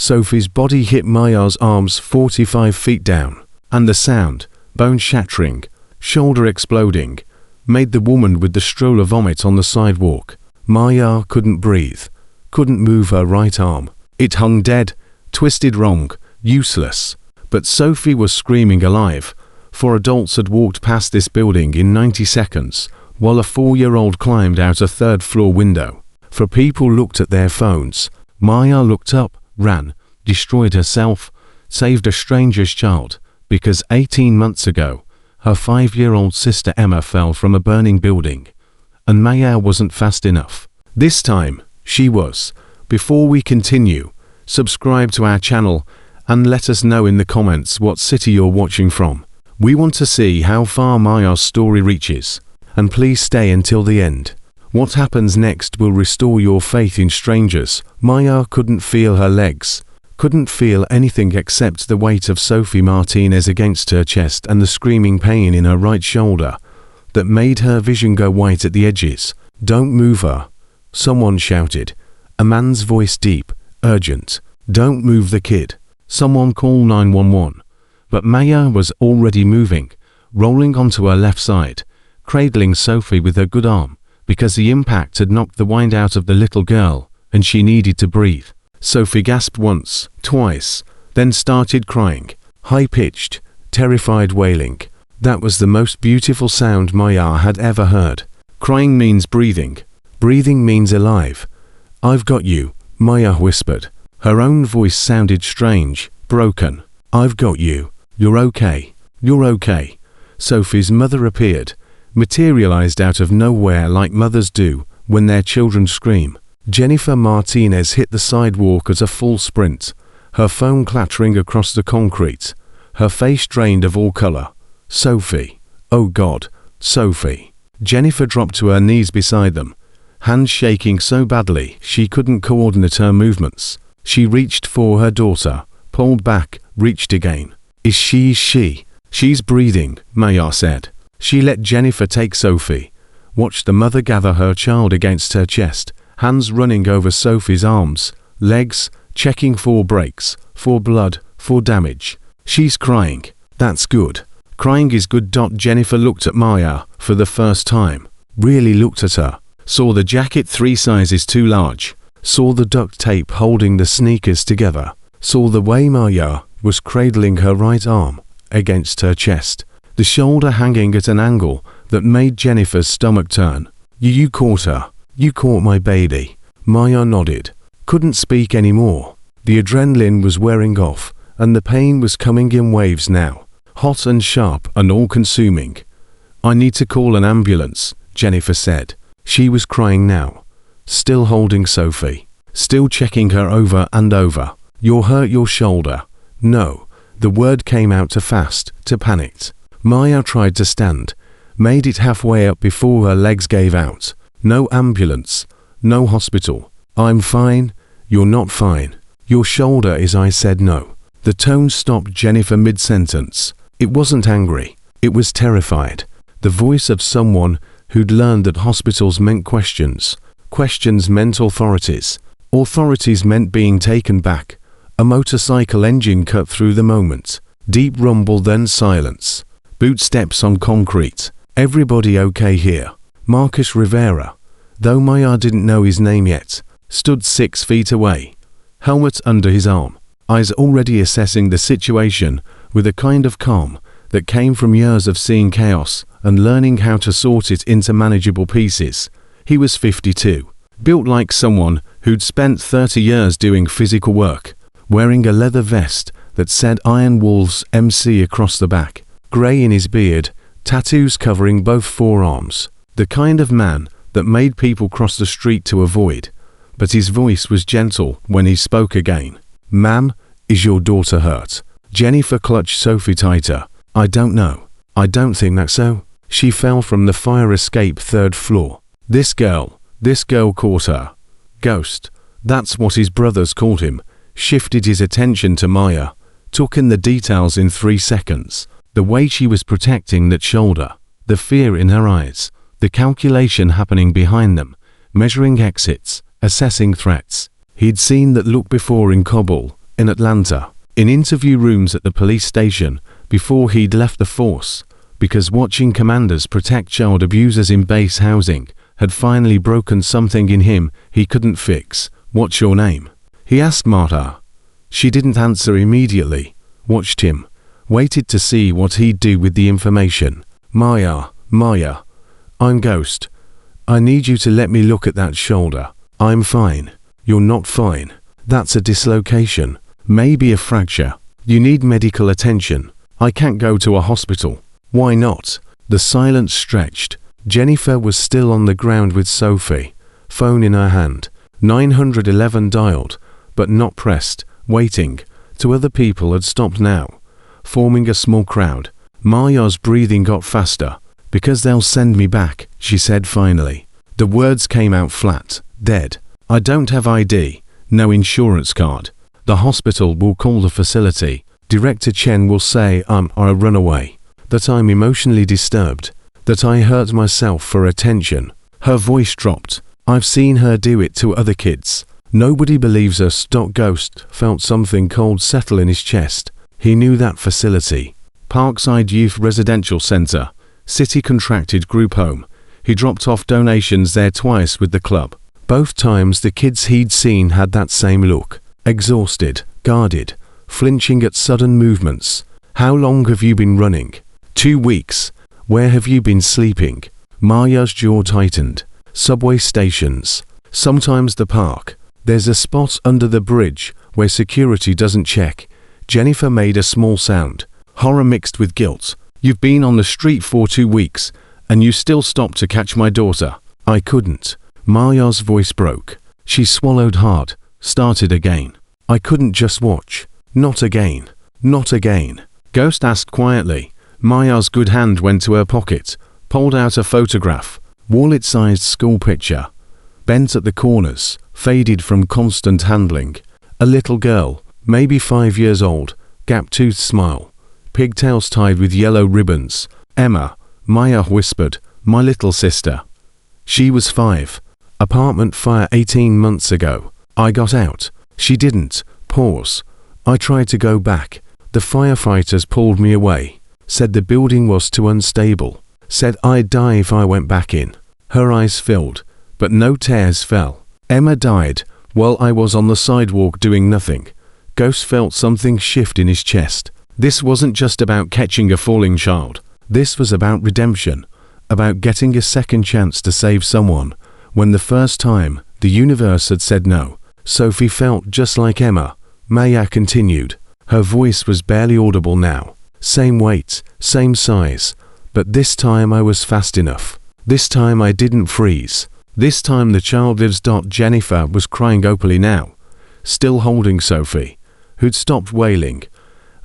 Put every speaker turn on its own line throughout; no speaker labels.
Sophie's body hit Maya's arms 45 feet down, and the sound, bone shattering, shoulder exploding, made the woman with the stroller vomit on the sidewalk. Maya couldn't breathe, couldn't move her right arm. It hung dead, twisted wrong, useless. But Sophie was screaming alive. 4 adults had walked past this building in 90 seconds, while a 4-year-old climbed out a 3rd-floor window. 4 people looked at their phones. Maya looked up, ran, destroyed herself, saved a stranger's child, because 18 months ago, her 5-year-old sister Emma fell from a burning building. And Maya wasn't fast enough. This time, she was. Before we continue, subscribe to our channel and let us know in the comments what city you're watching from. We want to see how far Maya's story reaches. And please stay until the end. What happens next will restore your faith in strangers. Maya couldn't feel her legs, couldn't feel anything except the weight of Sophie Martinez against her chest and the screaming pain in her right shoulder that made her vision go white at the edges. "Don't move her," someone shouted, a man's voice deep, urgent. "Don't move the kid. Someone call 911. But Maya was already moving, rolling onto her left side, cradling Sophie with her good arm, because the impact had knocked the wind out of the little girl, and she needed to breathe. Sophie gasped once, twice, then started crying, high-pitched, terrified wailing. That was the most beautiful sound Maya had ever heard. Crying means breathing. Breathing means alive. "I've got you," Maya whispered. Her own voice sounded strange, broken. "I've got you. You're okay. You're okay." Sophie's mother appeared, materialized out of nowhere like mothers do when their children scream. Jennifer Martinez hit the sidewalk at a full sprint, her phone clattering across the concrete, her face drained of all color. "Sophie. Oh God, Sophie." Jennifer dropped to her knees beside them, hands shaking so badly she couldn't coordinate her movements. She reached for her daughter, pulled back, reached again. She's breathing," Maya said. She let Jennifer take Sophie, watched the mother gather her child against her chest, hands running over Sophie's arms, legs, checking for breaks, for blood, for damage. "She's crying. That's good. Crying is good." Jennifer looked at Maya for the first time, really looked at her, saw the jacket 3 sizes too large, saw the duct tape holding the sneakers together, saw the way Maya was cradling her right arm against her chest, the shoulder hanging at an angle that made Jennifer's stomach turn. You caught her. You caught my baby." Maya nodded. Couldn't speak anymore. The adrenaline was wearing off, and the pain was coming in waves now, hot and sharp and all-consuming. "I need to call an ambulance," Jennifer said. She was crying now, still holding Sophie, still checking her over and over. "You'll hurt your shoulder." "No." The word came out too fast, too panicked. Maya tried to stand, made it halfway up before her legs gave out. "No ambulance. No hospital. I'm fine. You're not fine. Your shoulder is." I said no. The tone stopped Jennifer mid-sentence. It wasn't angry. It was terrified. The voice of someone who'd learned that hospitals meant questions. Questions meant authorities. Authorities meant being taken back. A motorcycle engine cut through the moment. Deep rumble, then silence. Bootsteps on concrete. "Everybody okay here?" Marcus Rivera, though Maya didn't know his name yet, stood 6 feet away, helmet under his arm, eyes already assessing the situation with a kind of calm that came from years of seeing chaos and learning how to sort it into manageable pieces. He was 52, built like someone who'd spent 30 years doing physical work, wearing a leather vest that said Iron Wolves MC across the back, grey in his beard, tattoos covering both forearms. The kind of man that made people cross the street to avoid. But his voice was gentle when he spoke again. "Ma'am, is your daughter hurt?" Jennifer clutched Sophie tighter. "I don't know. I don't think that's so. She fell from the fire escape 3rd floor. This girl caught her. Ghost, that's what his brothers called him." Shifted his attention to Maya, took in the details in 3 seconds. The way she was protecting that shoulder, the fear in her eyes, the calculation happening behind them, measuring exits, assessing threats. He'd seen that look before in Kabul, in Atlanta, in interview rooms at the police station, before he'd left the force, because watching commanders protect child abusers in base housing had finally broken something in him he couldn't fix. "What's your name?" he asked Martha. She didn't answer immediately, watched him, waited to see what he'd do with the information. Maya, I'm Ghost. I need you to let me look at that shoulder. I'm fine. You're not fine. That's a dislocation. Maybe a fracture. You need medical attention. I can't go to a hospital. Why not? The silence stretched. Jennifer was still on the ground with Sophie, phone in her hand. 911 dialed, but not pressed, waiting. Two other people had stopped now, forming a small crowd. Maya's breathing got faster. "Because they'll send me back," she said finally. The words came out flat, dead. "I don't have ID, no insurance card. The hospital will call the facility. Director Chen will say I'm a runaway, that I'm emotionally disturbed, that I hurt myself for attention." Her voice dropped. "I've seen her do it to other kids. Nobody believes us." Ghost felt something cold settle in his chest. He knew that facility. Parkside Youth Residential Center, city contracted group home. He dropped off donations there twice with the club. Both times the kids he'd seen had that same look. Exhausted, guarded, flinching at sudden movements. "How long have you been running?" 2 weeks. "Where have you been sleeping?" Maya's jaw tightened. "Subway stations. Sometimes the park. There's a spot under the bridge where security doesn't check." Jennifer made a small sound. Horror mixed with guilt. "You've been on the street for 2 weeks, and you still stopped to catch my daughter." "I couldn't." Maya's voice broke. She swallowed hard, started again. "I couldn't just watch. Not again. Not again." Ghost asked quietly. Maya's good hand went to her pocket, pulled out a photograph, wallet-sized school picture. Bent at the corners, faded from constant handling. A little girl, maybe 5 years old, gap-toothed smile. Pigtails tied with yellow ribbons. "Emma," Maya whispered, "my little sister. She was 5. Apartment fire 18 months ago. I got out. She didn't." Pause. "I tried to go back. The firefighters pulled me away. Said the building was too unstable. Said I'd die if I went back in." Her eyes filled, but no tears fell. "Emma died while I was on the sidewalk doing nothing." Ghost felt something shift in his chest. This wasn't just about catching a falling child. This was about redemption, about getting a second chance to save someone, when the first time the universe had said no. "Sophie felt just like Emma," Maya continued. Her voice was barely audible now. "Same weight, same size, but this time I was fast enough. This time I didn't freeze. This time the child lives." Jennifer was crying openly now, still holding Sophie, who'd stopped wailing,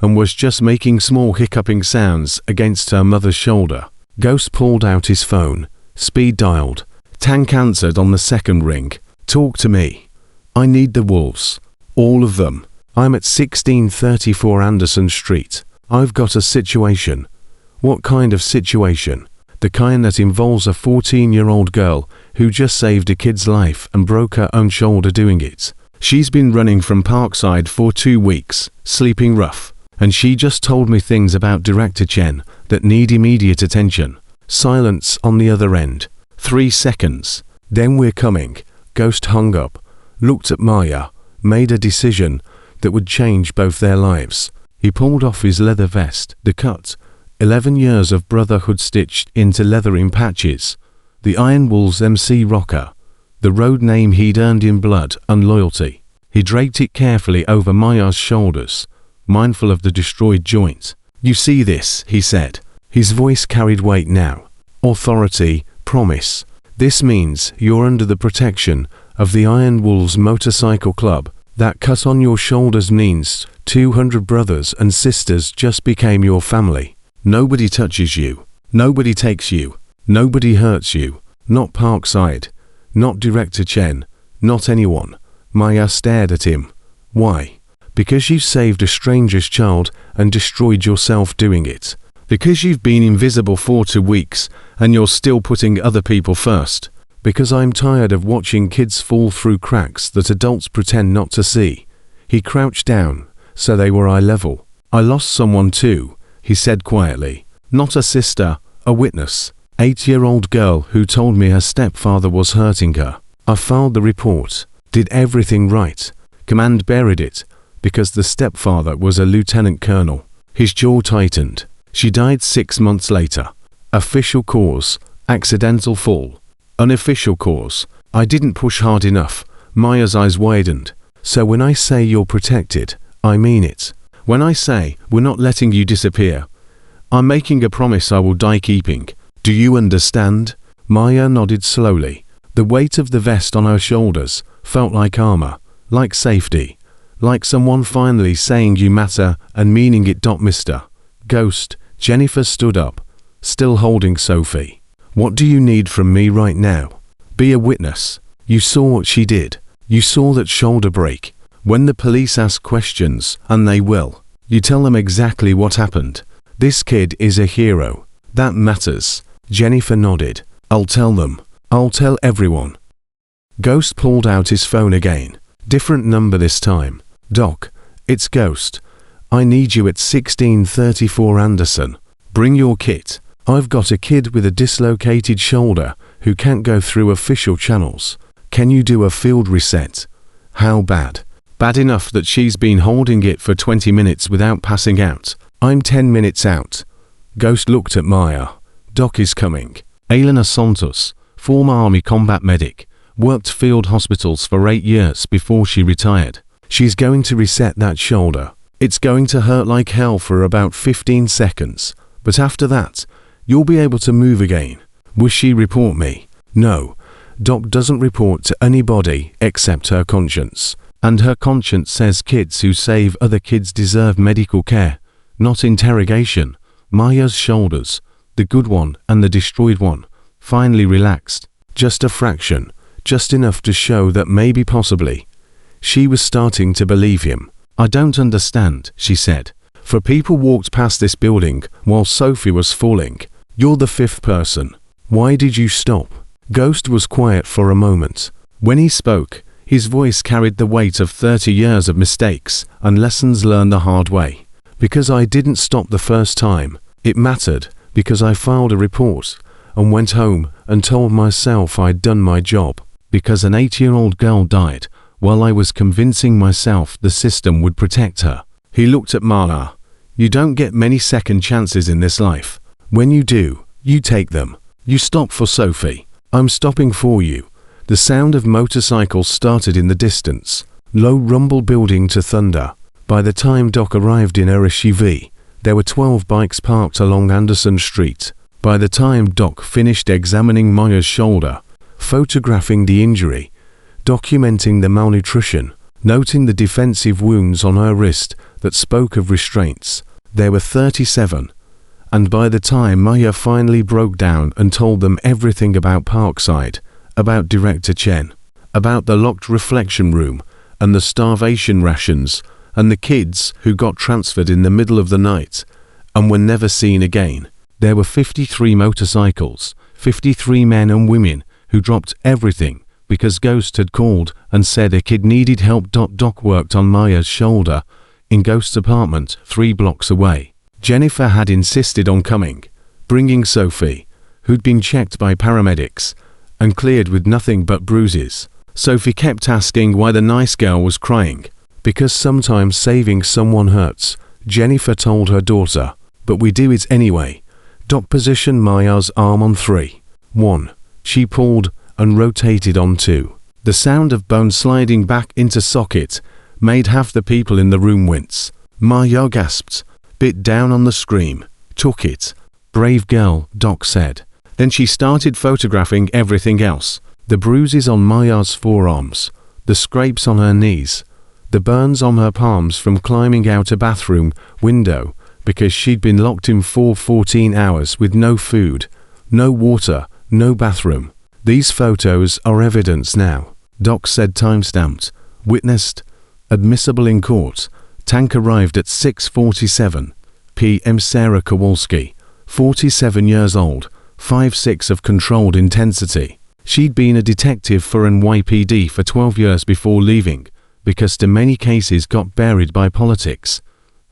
and was just making small hiccuping sounds against her mother's shoulder. Ghost pulled out his phone, speed dialed. Tank answered on the second ring. "Talk to me. I need the wolves. All of them. I'm at 1634 Anderson Street. I've got a situation." "What kind of situation?" "The kind that involves a 14-year-old girl who just saved a kid's life and broke her own shoulder doing it. She's been running from Parkside for 2 weeks, sleeping rough. And she just told me things about Director Chen that need immediate attention." Silence on the other end. 3 seconds. "Then we're coming." Ghost hung up, looked at Maya, made a decision that would change both their lives. He pulled off his leather vest, the cut, 11 years of brotherhood stitched into leather in patches. The Iron Wolves MC rocker, the road name he'd earned in blood and loyalty. He draped it carefully over Maya's shoulders, mindful of the destroyed joint. "You see this," he said. His voice carried weight now. "Authority, promise. This means you're under the protection of the Iron Wolves Motorcycle Club. That cut on your shoulders means 200 brothers and sisters just became your family. Nobody touches you. Nobody takes you. Nobody hurts you. Not Parkside. Not Director Chen. Not anyone." Maya stared at him. "Why?" "Because you saved a stranger's child and destroyed yourself doing it. Because you've been invisible for 2 weeks and you're still putting other people first. Because I'm tired of watching kids fall through cracks that adults pretend not to see." He crouched down, so they were eye level. I lost someone too, he said quietly. Not a sister, a witness. 8-year-old girl who told me her stepfather was hurting her. I filed the report, did everything right. Command buried it, because the stepfather was a lieutenant colonel. His jaw tightened. She died 6 months later. Official cause, accidental fall. Unofficial cause, I didn't push hard enough. Maya's eyes widened. So when I say you're protected, I mean it. When I say we're not letting you disappear, I'm making a promise I will die keeping. Do you understand? Maya nodded slowly. The weight of the vest on her shoulders felt like armor, like safety, like someone finally saying you matter and meaning it. Mr. Ghost, Jennifer stood up, still holding Sophie. What do you need from me right now? Be a witness. You saw what she did. You saw that shoulder break. When the police ask questions, and they will, you tell them exactly what happened. This kid is a hero. That matters. Jennifer nodded. I'll tell them. I'll tell everyone. Ghost pulled out his phone again. Different number this time. Doc, it's Ghost. I need you at 1634 Anderson. Bring your kit. I've got a kid with a dislocated shoulder who can't go through official channels. Can you do a field reset? How bad? Bad enough that she's been holding it for 20 minutes without passing out. I'm 10 minutes out. Ghost looked at Maya. Doc is coming. Elena Santos, former Army combat medic, worked field hospitals for 8 years before she retired. She's going to reset that shoulder. It's going to hurt like hell for about 15 seconds, but after that, you'll be able to move again. Will she report me? No. Doc doesn't report to anybody except her conscience. And her conscience says kids who save other kids deserve medical care, not interrogation. Maya's shoulders, the good one and the destroyed one, finally relaxed. Just a fraction, just enough to show that maybe possibly. She was starting to believe him. I don't understand, she said. For people walked past this building while Sophie was falling. You're the 5th person. Why did you stop? Ghost was quiet for a moment. When he spoke, his voice carried the weight of 30 years of mistakes and lessons learned the hard way. Because I didn't stop the first time. It mattered because I filed a report and went home and told myself I'd done my job. Because an 8-year-old girl died while I was convincing myself the system would protect her. He looked at Maya. You don't get many second chances in this life. When you do, you take them. You stop for Sophie. I'm stopping for you. The sound of motorcycles started in the distance, low rumble building to thunder. By the time Doc arrived in her SUV, there were 12 bikes parked along Anderson Street. By the time Doc finished examining Maya's shoulder, photographing the injury, documenting the malnutrition, noting the defensive wounds on her wrist that spoke of restraints, there were 37. And by the time Maya finally broke down and told them everything about Parkside, about Director Chen, about the locked reflection room and the starvation rations and the kids who got transferred in the middle of the night and were never seen again, there were 53 motorcycles, 53 men and women who dropped everything because Ghost had called and said a kid needed help. Doc worked on Maya's shoulder in Ghost's apartment 3 blocks away. Jennifer had insisted on coming, bringing Sophie, who'd been checked by paramedics and cleared with nothing but bruises. Sophie kept asking why the nice girl was crying. Because sometimes saving someone hurts, Jennifer told her daughter, but we do it anyway. Doc positioned Maya's arm on 3. 1. She pulled and rotated on 2. The sound of bone sliding back into socket made half the people in the room wince. Maya gasped, bit down on the scream, took it. Brave girl, Doc said. Then she started photographing everything else. The bruises on Maya's forearms, the scrapes on her knees, the burns on her palms from climbing out a bathroom window because she'd been locked in for 14 hours with no food, no water, no bathroom. These photos are evidence now, Doc said, time-stamped, witnessed, admissible in court. Tank arrived at 6:47 p.m. Sarah Kowalski, 47 years old, 5'6" of controlled intensity. She'd been a detective for NYPD for 12 years before leaving, because too many cases got buried by politics,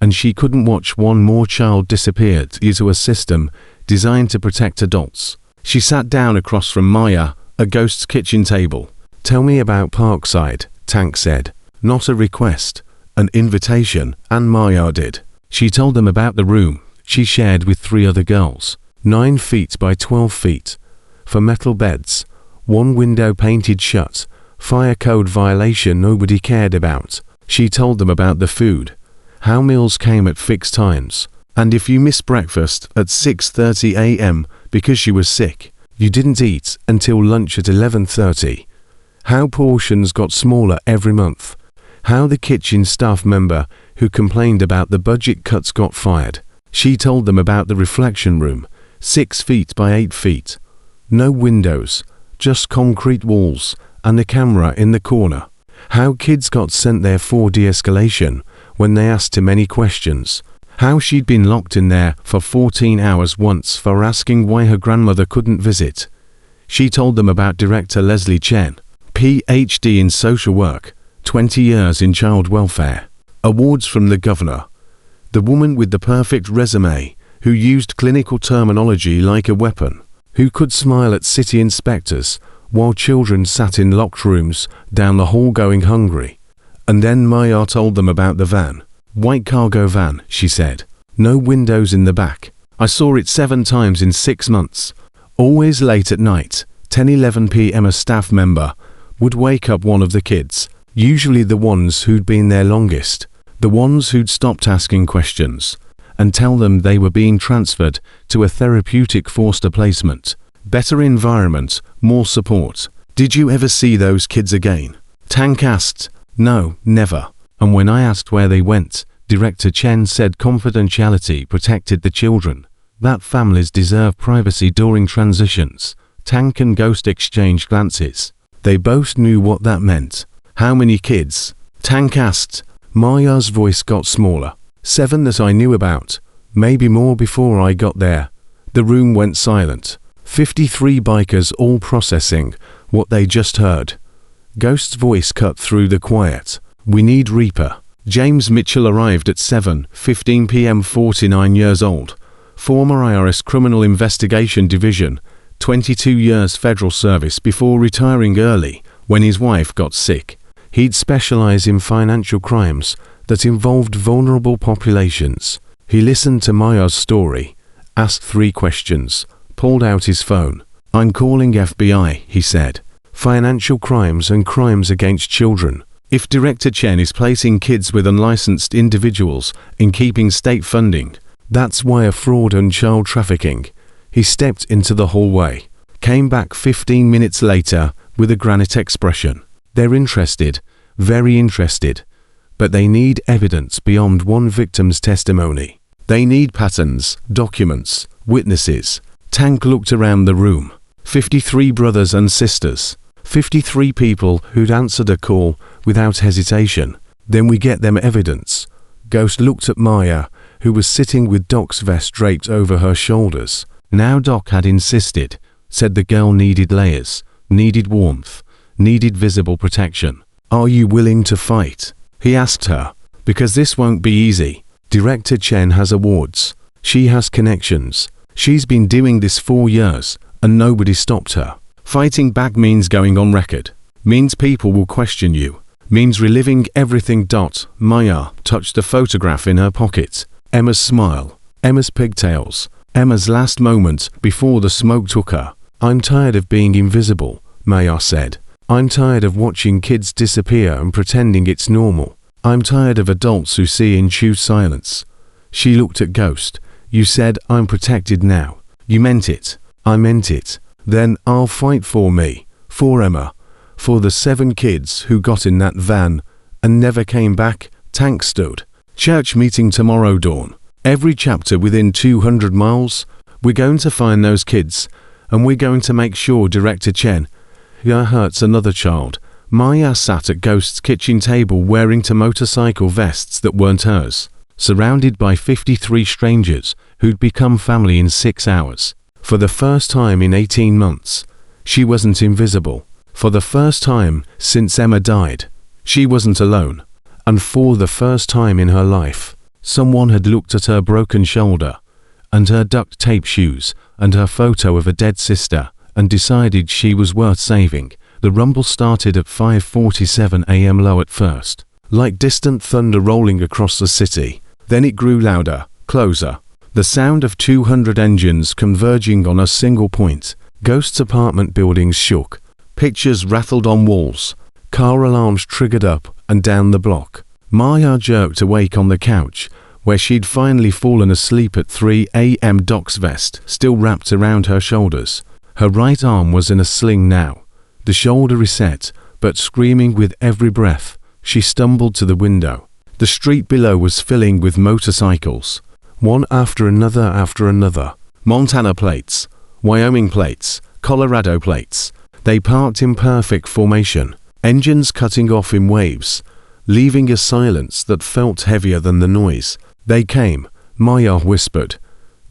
and she couldn't watch one more child disappear due to a system designed to protect adults. She sat down across from Maya, a ghost's kitchen table. "Tell me about Parkside," Tank said. Not a request, an invitation, and Maya did. She told them about the room she shared with 3 other girls. 9 feet by 12 feet. For metal beds. 1 window painted shut. Fire code violation nobody cared about. She told them about the food. How meals came at fixed times. And if you missed breakfast at 6:30 a.m. because you were sick, you didn't eat until lunch at 11:30. How portions got smaller every month. How the kitchen staff member who complained about the budget cuts got fired. She told them about the reflection room, 6 feet by 8 feet. No windows, just concrete walls, and a camera in the corner. How kids got sent there for de-escalation when they asked too many questions. How she'd been locked in there for 14 hours once for asking why her grandmother couldn't visit. She told them about director Leslie Chen, PhD in social work, 20 years in child welfare. Awards from the governor. The woman with the perfect resume, who used clinical terminology like a weapon, who could smile at city inspectors while children sat in locked rooms down the hall going hungry. And then Maya told them about the van. "White cargo van," she said. "No windows in the back. I saw it 7 times in 6 months. Always late at night, 10-11 p.m. a staff member would wake up one of the kids, usually the ones who'd been there longest, the ones who'd stopped asking questions, and tell them they were being transferred to a therapeutic foster placement. Better environment, more support. Did you ever see those kids again?" Tank asked. "No, never." And when I asked where they went, Director Chen said confidentiality protected the children, that families deserve privacy during transitions. Tank and Ghost exchanged glances. They both knew what that meant. "How many kids?" Tank asked. Maya's voice got smaller. 7 that I knew about. Maybe more before I got there. The room went silent. 53 bikers all processing what they just heard. Ghost's voice cut through the quiet. "We need Reaper." James Mitchell arrived at 7:15 p.m. 49 years old. Former IRS Criminal Investigation Division. 22 years federal service before retiring early when his wife got sick. He'd specialize in financial crimes that involved vulnerable populations. He listened to Maya's story, asked 3 questions, pulled out his phone. "I'm calling FBI," he said. "Financial crimes and crimes against children. If Director Chen is placing kids with unlicensed individuals in keeping state funding, that's why a fraud and child trafficking." He stepped into the hallway, came back 15 minutes later with a granite expression. "They're interested, very interested, but they need evidence beyond one victim's testimony. They need patterns, documents, witnesses." Tank looked around the room. 53 brothers and sisters. 53 people who'd answered a call without hesitation. "Then we get them evidence." Ghost looked at Maya, who was sitting with Doc's vest draped over her shoulders. Now Doc had insisted, said the girl needed layers, needed warmth, needed visible protection. "Are you willing to fight?" he asked her. "Because this won't be easy. Director Chen has awards. She has connections. She's been doing this 4 years, and nobody stopped her. Fighting back means going on record. Means people will question you. Means reliving everything. Maya touched the photograph in her pocket. Emma's smile. Emma's pigtails. Emma's last moment before the smoke took her. "I'm tired of being invisible," Maya said. "I'm tired of watching kids disappear and pretending it's normal. I'm tired of adults who see and choose silence." She looked at Ghost. "You said I'm protected now. You meant it." "I meant it." "Then I'll fight for me, for Emma, for the 7 kids who got in that van and never came back." Tank stood. "Church meeting tomorrow dawn. Every chapter within 200 miles. We're going to find those kids, and we're going to make sure Director Chen hurts another child." Maya sat at Ghost's kitchen table wearing 2 motorcycle vests that weren't hers, surrounded by 53 strangers who'd become family in 6 hours. For the first time in 18 months, she wasn't invisible. For the first time since Emma died, She wasn't alone, and for the first time in her life, someone had looked at her broken shoulder, and her duct tape shoes, and her photo of a dead sister, and decided she was worth saving. The rumble started at 5:47 a.m. low at first, like distant thunder rolling across the city. Then it grew louder, closer. The sound of 200 engines converging on a single point. Ghost's apartment buildings shook. Pictures rattled on walls. Car alarms triggered up and down the block. Maya jerked awake on the couch, where she'd finally fallen asleep at 3 a.m. Doc's vest still wrapped around her shoulders. Her right arm was in a sling now. The shoulder reset, but screaming with every breath, she stumbled to the window. The street below was filling with motorcycles, one after another. Montana plates, Wyoming plates, Colorado plates. They parked in perfect formation, engines cutting off in waves, leaving a silence that felt heavier than the noise. They came, Maya whispered.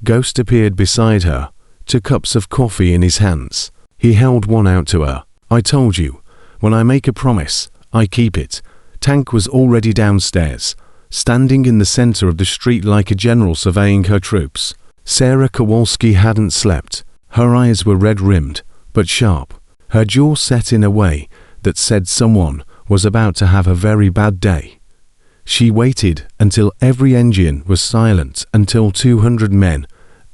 Ghost appeared beside her, 2 cups of coffee in his hands. He held one out to her. I told you, when I make a promise, I keep it. Tank was already downstairs, standing in the center of the street like a general surveying her troops. Sarah Kowalski hadn't slept. Her eyes were red-rimmed, but sharp. Her jaw set in a way that said someone was about to have a very bad day. She waited until every engine was silent, until 200 men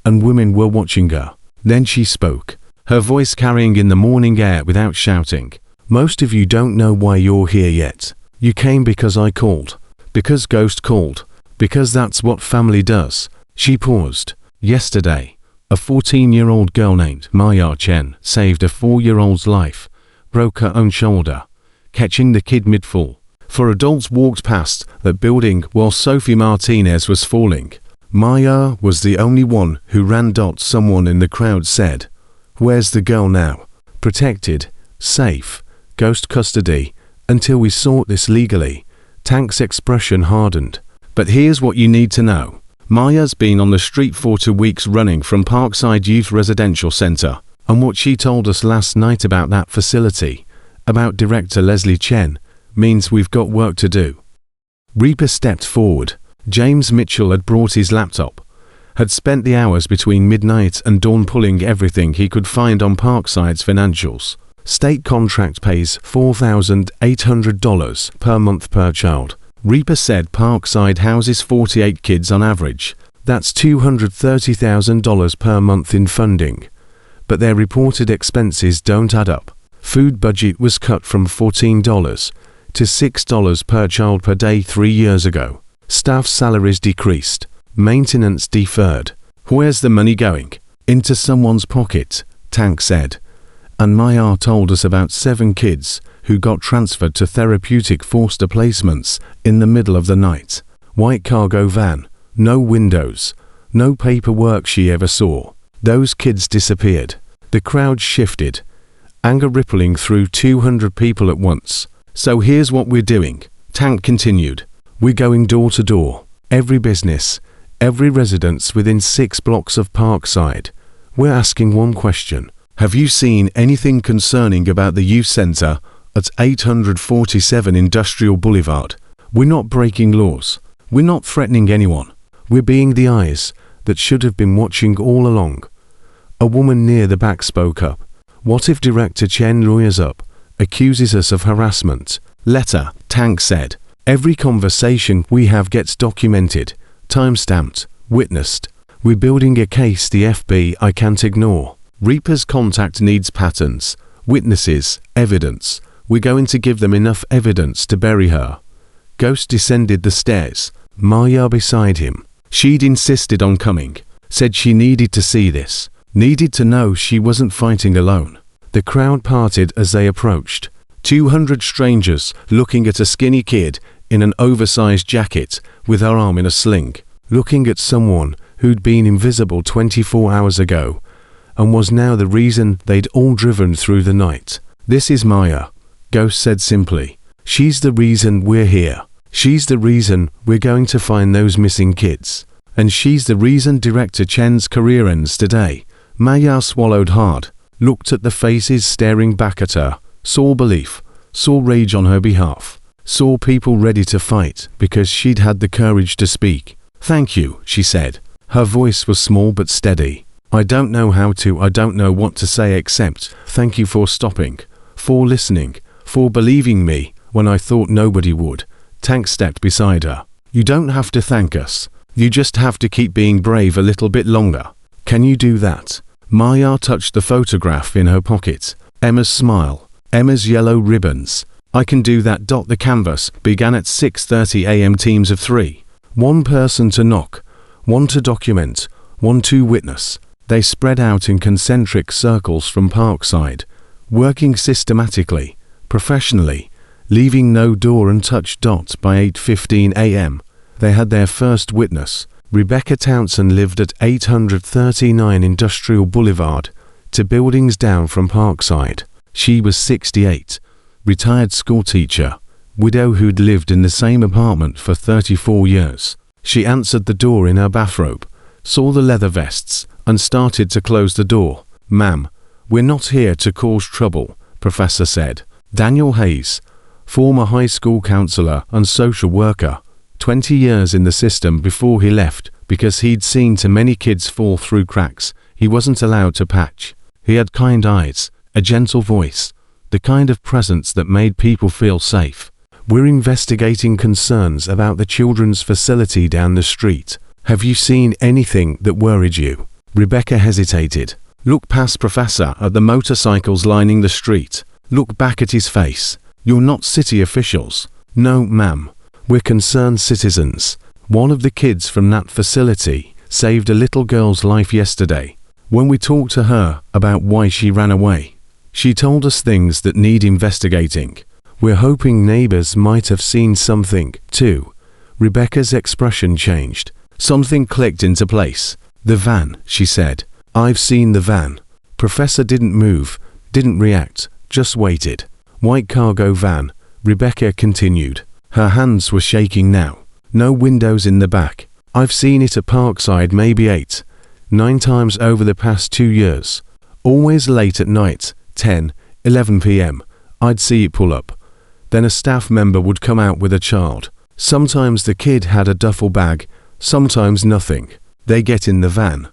and women were watching her. Then she spoke, her voice carrying in the morning air without shouting. Most of you don't know why you're here yet. You came because I called, because Ghost called, because that's what family does. She paused. Yesterday, a 14-year-old girl named Maya Chen saved a 4-year-old's life, broke her own shoulder, catching the kid mid-fall. 4 adults walked past that building while Sophie Martinez was falling. Maya was the only one who ran. Someone in the crowd said, "Where's the girl now? Protected, safe, Ghost custody, until we sort this legally." Tank's expression hardened. But here's what you need to know. Maya's been on the street for 2 weeks running from Parkside Youth Residential Center, and what she told us last night about that facility, about Director Leslie Chen, means we've got work to do. Reaper stepped forward. James Mitchell had brought his laptop, had spent the hours between midnight and dawn pulling everything he could find on Parkside's financials. State contract pays $4,800 per month per child. Reaper said Parkside houses 48 kids on average. That's $230,000 per month in funding. But their reported expenses don't add up. Food budget was cut from $14 to $6 per child per day 3 years ago. Staff salaries decreased. Maintenance deferred. Where's the money going? Into someone's pocket, Tank said. And Maya told us about 7 kids who got transferred to therapeutic foster placements in the middle of the night. White cargo van, no windows, no paperwork she ever saw. Those kids disappeared. The crowd shifted, anger rippling through 200 people at once. So here's what we're doing, Tank continued. We're going door to door, every business, every residence within 6 blocks of Parkside. We're asking one question. Have you seen anything concerning about the youth center at 847 Industrial Boulevard? We're not breaking laws. We're not threatening anyone. We're being the eyes that should have been watching all along. A woman near the back spoke up. What if Director Chen lawyers up, accuses us of harassment? Letter, Tank said. Every conversation we have gets documented, time-stamped, witnessed. We're building a case the FBI can't ignore. Reaper's contact needs patterns, witnesses, evidence. We're going to give them enough evidence to bury her. Ghost descended the stairs, Maya beside him. She'd insisted on coming, said she needed to see this, needed to know she wasn't fighting alone. The crowd parted as they approached. 200 strangers looking at a skinny kid in an oversized jacket with her arm in a sling, looking at someone who'd been invisible 24 hours ago and was now the reason they'd all driven through the night. This is Maya, Ghost said simply. She's the reason we're here. She's the reason we're going to find those missing kids. And she's the reason Director Chen's career ends today. Maya swallowed hard, looked at the faces staring back at her, saw belief, saw rage on her behalf. Saw people ready to fight because she'd had the courage to speak. "Thank you," she said. Her voice was small but steady. I don't know what to say except, thank you for stopping, for listening, for believing me when I thought nobody would. Tank stepped beside her. You don't have to thank us. You just have to keep being brave a little bit longer. Can you do that? Maya touched the photograph in her pocket. Emma's smile. Emma's yellow ribbons. I can do that. The canvas began at 6:30 a.m. Teams of 3. One person to knock, one to document, one to witness. They spread out in concentric circles from Parkside, working systematically, professionally, leaving no door untouched. By 8:15 a.m., they had their first witness. Rebecca Townsend lived at 839 Industrial Boulevard, 2 buildings down from Parkside. She was 68, retired schoolteacher, widow who'd lived in the same apartment for 34 years. She answered the door in her bathrobe, saw the leather vests, and started to close the door. "Ma'am, we're not here to cause trouble," Professor said. Daniel Hayes, former high school counselor and social worker, 20 years in the system before he left because he'd seen too many kids fall through cracks he wasn't allowed to patch. He had kind eyes, a gentle voice, the kind of presence that made people feel safe. "We're investigating concerns about the children's facility down the street. Have you seen anything that worried you?" Rebecca hesitated. Looked past Professor at the motorcycles lining the street. Looked back at his face. "You're not city officials." "No, ma'am. We're concerned citizens. One of the kids from that facility saved a little girl's life yesterday. When we talked to her about why she ran away, she told us things that need investigating. We're hoping neighbors might have seen something, too." Rebecca's expression changed. Something clicked into place. "The van," she said. "I've seen the van." Professor didn't move, didn't react, just waited. "White cargo van," Rebecca continued. Her hands were shaking now. "No windows in the back. I've seen it at Parkside maybe 8, 9 times over the past 2 years. Always late at night, 10, 11 p.m. I'd see it pull up. Then a staff member would come out with a child. Sometimes the kid had a duffel bag, sometimes nothing. They get in the van.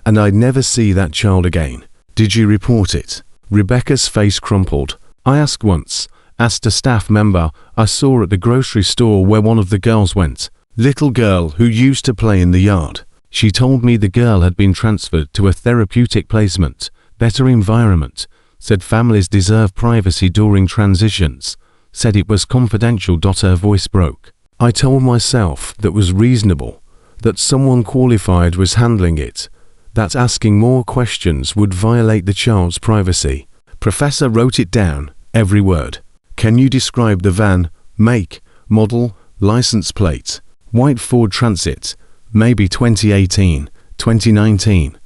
And I'd never see that child again." "Did you report it?" Rebecca's face crumpled. "I asked once. Asked a staff member I saw at the grocery store where one of the girls went. Little girl who used to play in the yard. She told me the girl had been transferred to a therapeutic placement, better environment, said families deserve privacy during transitions, said it was confidential. Her voice broke. I told myself that was reasonable, that someone qualified was handling it, that asking more questions would violate the child's privacy. Professor wrote it down, every word. "Can you describe the van, make, model, license plate?" "White Ford Transit, maybe 2018, 2019.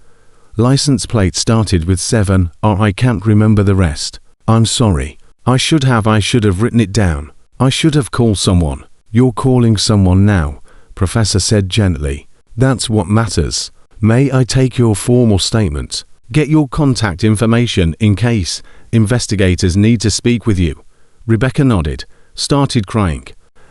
License plate started with 7, or I can't remember the rest. I'm sorry. I should have written it down. I should have called someone." "You're calling someone now," Professor said gently. "That's what matters. May I take your formal statement? Get your contact information in case investigators need to speak with you." Rebecca nodded, started crying.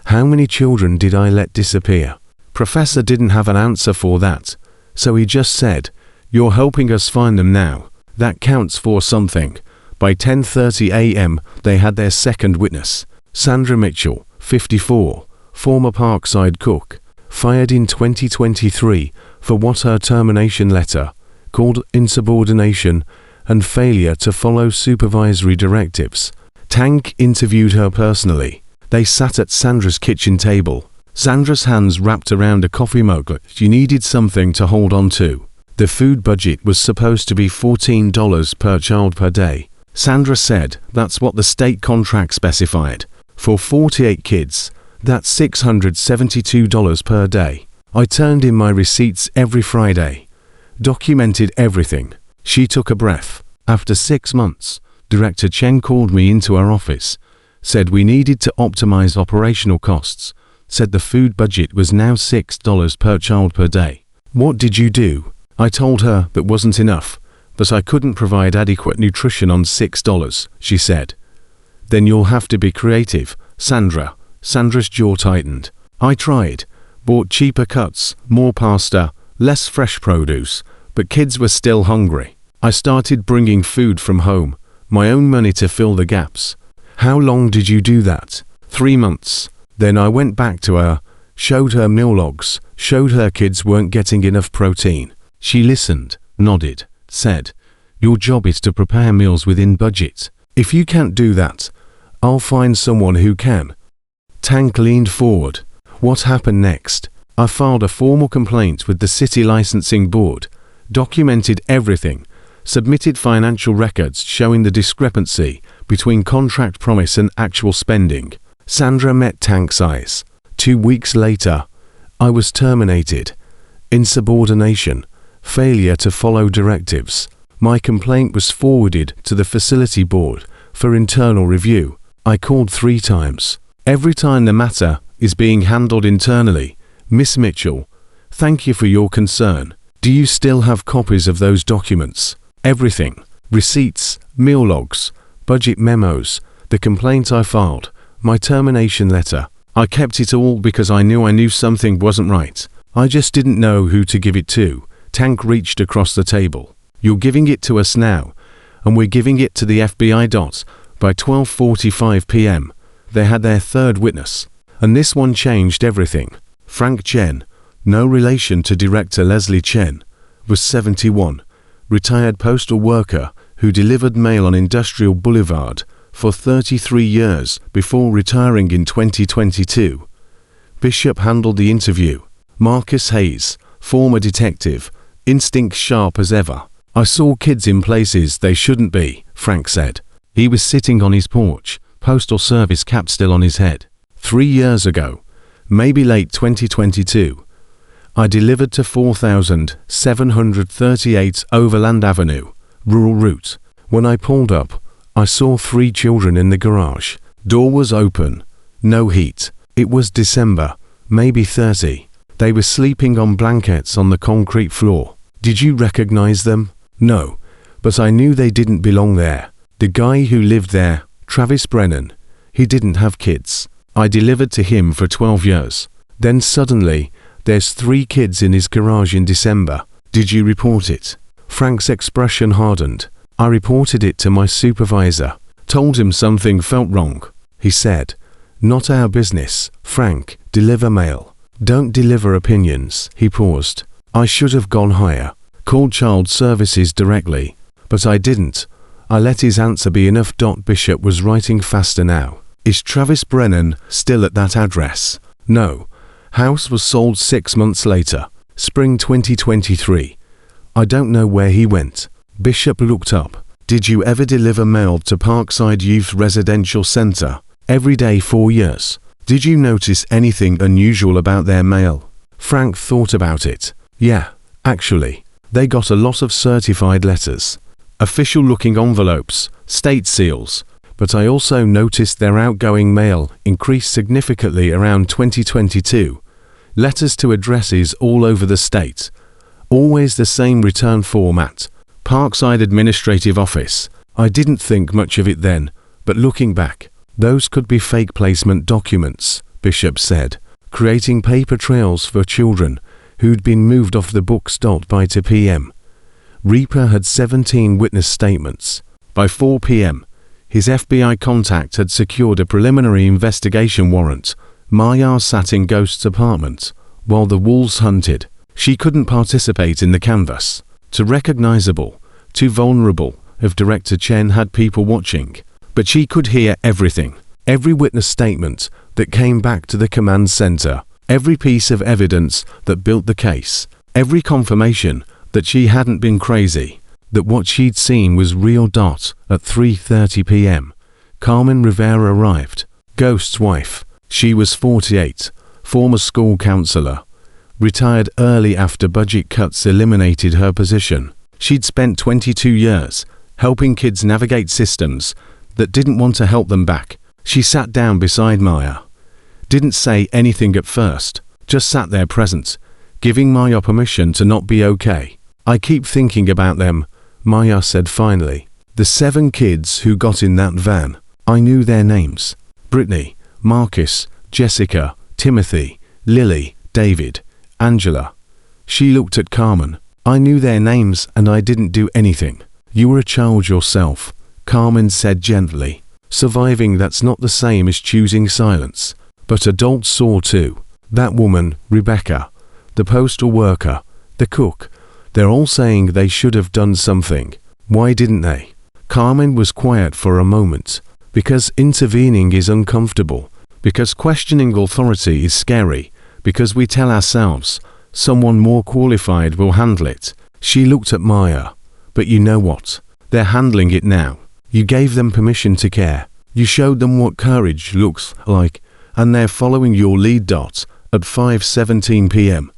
"How many children did I let disappear?" Professor didn't have an answer for that, so he just said, "You're helping us find them now. That counts for something." By 10:30 a.m. they had their second witness. Sandra Mitchell, 54, former Parkside cook, fired in 2023 for what her termination letter called insubordination and failure to follow supervisory directives. Tank interviewed her personally. They sat at Sandra's kitchen table. Sandra's hands wrapped around a coffee mug. She needed something to hold on to. The food budget was supposed to be $14 per child per day. Sandra said that's what the state contract specified. For 48 kids, that's $672 per day. I turned in my receipts every Friday. Documented everything. She took a breath. After 6 months, Director Chen called me into her office, said we needed to optimize operational costs, said the food budget was now $6 per child per day. "What did you do?" I told her that wasn't enough, that I couldn't provide adequate nutrition on $6, she said. "Then you'll have to be creative, Sandra," Sandra's jaw tightened. I tried. Bought cheaper cuts, more pasta, less fresh produce, but kids were still hungry. I started bringing food from home, my own money to fill the gaps. How long did you do that? 3 months. Then I went back to her, showed her meal logs, showed her kids weren't getting enough protein. She listened, nodded, said, "Your job is to prepare meals within budget. If you can't do that, I'll find someone who can." Tank leaned forward. What happened next? I filed a formal complaint with the city licensing board, documented everything, submitted financial records showing the discrepancy between contract promise and actual spending. Sandra met Tank's eyes. 2 weeks later, I was terminated. Insubordination, failure to follow directives. My complaint was forwarded to the facility board for internal review. I called 3 times. Every time the matter is being handled internally. Miss Mitchell, thank you for your concern. Do you still have copies of those documents? Everything. Receipts, meal logs, budget memos, the complaint I filed, my termination letter. I kept it all because I knew something wasn't right. I just didn't know who to give it to. Tank reached across the table. You're giving it to us now, and we're giving it to the FBI. By 12:45 p.m., they had their 3rd witness, and this one changed everything. Frank Chen, no relation to director Leslie Chen, was 71, retired postal worker who delivered mail on Industrial Boulevard for 33 years before retiring in 2022. Bishop handled the interview. Marcus Hayes, former detective, instinct sharp as ever. I saw kids in places they shouldn't be, Frank said. He was sitting on his porch, postal service cap still on his head. 3 years ago, maybe late 2022, I delivered to 4738 Overland Avenue, rural route. When I pulled up, I saw 3 children in the garage. Door was open, no heat. It was December, maybe 30. They were sleeping on blankets on the concrete floor. Did you recognize them? No, but I knew they didn't belong there. The guy who lived there, Travis Brennan, he didn't have kids. I delivered to him for 12 years. Then suddenly, there's 3 kids in his garage in December. Did you report it? Frank's expression hardened. I reported it to my supervisor. Told him something felt wrong. He said, "Not our business, Frank, deliver mail. Don't deliver opinions." He paused. I should have gone higher. Called child services directly. But I didn't. I let his answer be enough. Bishop was writing faster now. Is Travis Brennan still at that address? No. House was sold 6 months later, spring 2023. I don't know where he went. Bishop looked up. Did you ever deliver mail to Parkside Youth Residential Center? Every day 4 years. Did you notice anything unusual about their mail? Frank thought about it. Yeah, actually. They got a lot of certified letters. Official-looking envelopes, state seals. But I also noticed their outgoing mail increased significantly around 2022. Letters to addresses all over the state. Always the same return format. Parkside Administrative Office. I didn't think much of it then, but looking back, those could be fake placement documents, Bishop said, creating paper trails for children who'd been moved off the books. By 2 p.m. Reaper had 17 witness statements. By 4 p.m., his FBI contact had secured a preliminary investigation warrant. Maya sat in Ghost's apartment while the wolves hunted. She couldn't participate in the canvass. Too recognizable, too vulnerable if Director Chen had people watching. But she could hear everything. Every witness statement that came back to the command center. Every piece of evidence that built the case. Every confirmation that she hadn't been crazy. That what she'd seen was real. At 3:30 p.m., Carmen Rivera arrived. Ghost's wife. She was 48, former school counselor. Retired early after budget cuts eliminated her position. She'd spent 22 years helping kids navigate systems that didn't want to help them back. She sat down beside Maya. Didn't say anything at first, just sat there present, giving Maya permission to not be okay. I keep thinking about them, Maya said finally. The 7 kids who got in that van. I knew their names. Brittany, Marcus, Jessica, Timothy, Lily, David, Angela. She looked at Carmen. I knew their names and I didn't do anything. You were a child yourself, Carmen said gently. Surviving, that's not the same as choosing silence. But adults saw too. That woman, Rebecca, the postal worker, the cook, they're all saying they should have done something. Why didn't they? Carmen was quiet for a moment. Because intervening is uncomfortable. Because questioning authority is scary. Because we tell ourselves, someone more qualified will handle it. She looked at Maya. But you know what? They're handling it now. You gave them permission to care. You showed them what courage looks like. And they're following your lead. At 5:17 p.m.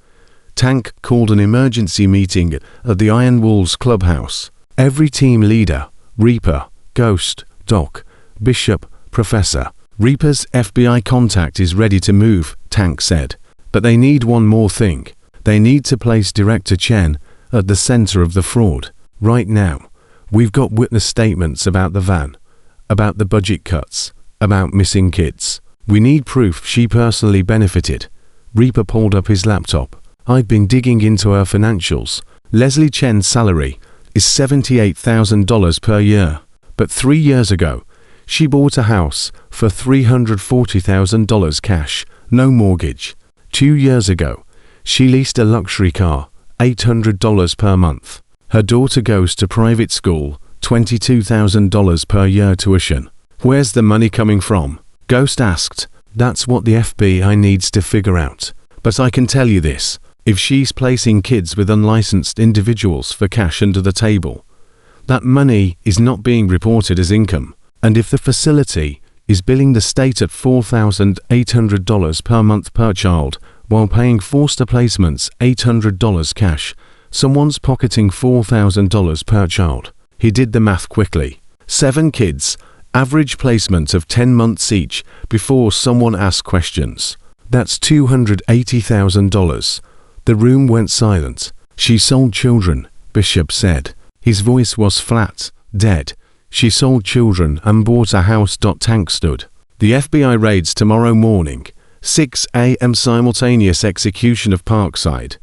Tank called an emergency meeting at the Iron Walls clubhouse. Every team leader, Reaper, Ghost, Doc, Bishop, Professor. Reaper's FBI contact is ready to move, Tank said. But they need one more thing. They need to place Director Chen at the center of the fraud. Right now, we've got witness statements about the van, about the budget cuts, about missing kids. We need proof she personally benefited. Reaper pulled up his laptop. I've been digging into her financials. Leslie Chen's salary is $78,000 per year. But 3 years ago, she bought a house for $340,000 cash, no mortgage. 2 years ago, she leased a luxury car, $800 per month. Her daughter goes to private school, $22,000 per year tuition. Where's the money coming from? Ghost asked. That's what the FBI needs to figure out. But I can tell you this. If she's placing kids with unlicensed individuals for cash under the table, that money is not being reported as income. And if the facility is billing the state at $4,800 per month per child, while paying foster placements $800 cash, someone's pocketing $4,000 per child. He did the math quickly. 7 kids, average placement of 10 months each before someone asked questions. That's $280,000. The room went silent. She sold children, Bishop said. His voice was flat, dead. She sold children and bought a house. Tank stood. The FBI raids tomorrow morning. 6 a.m. simultaneous execution of Parkside.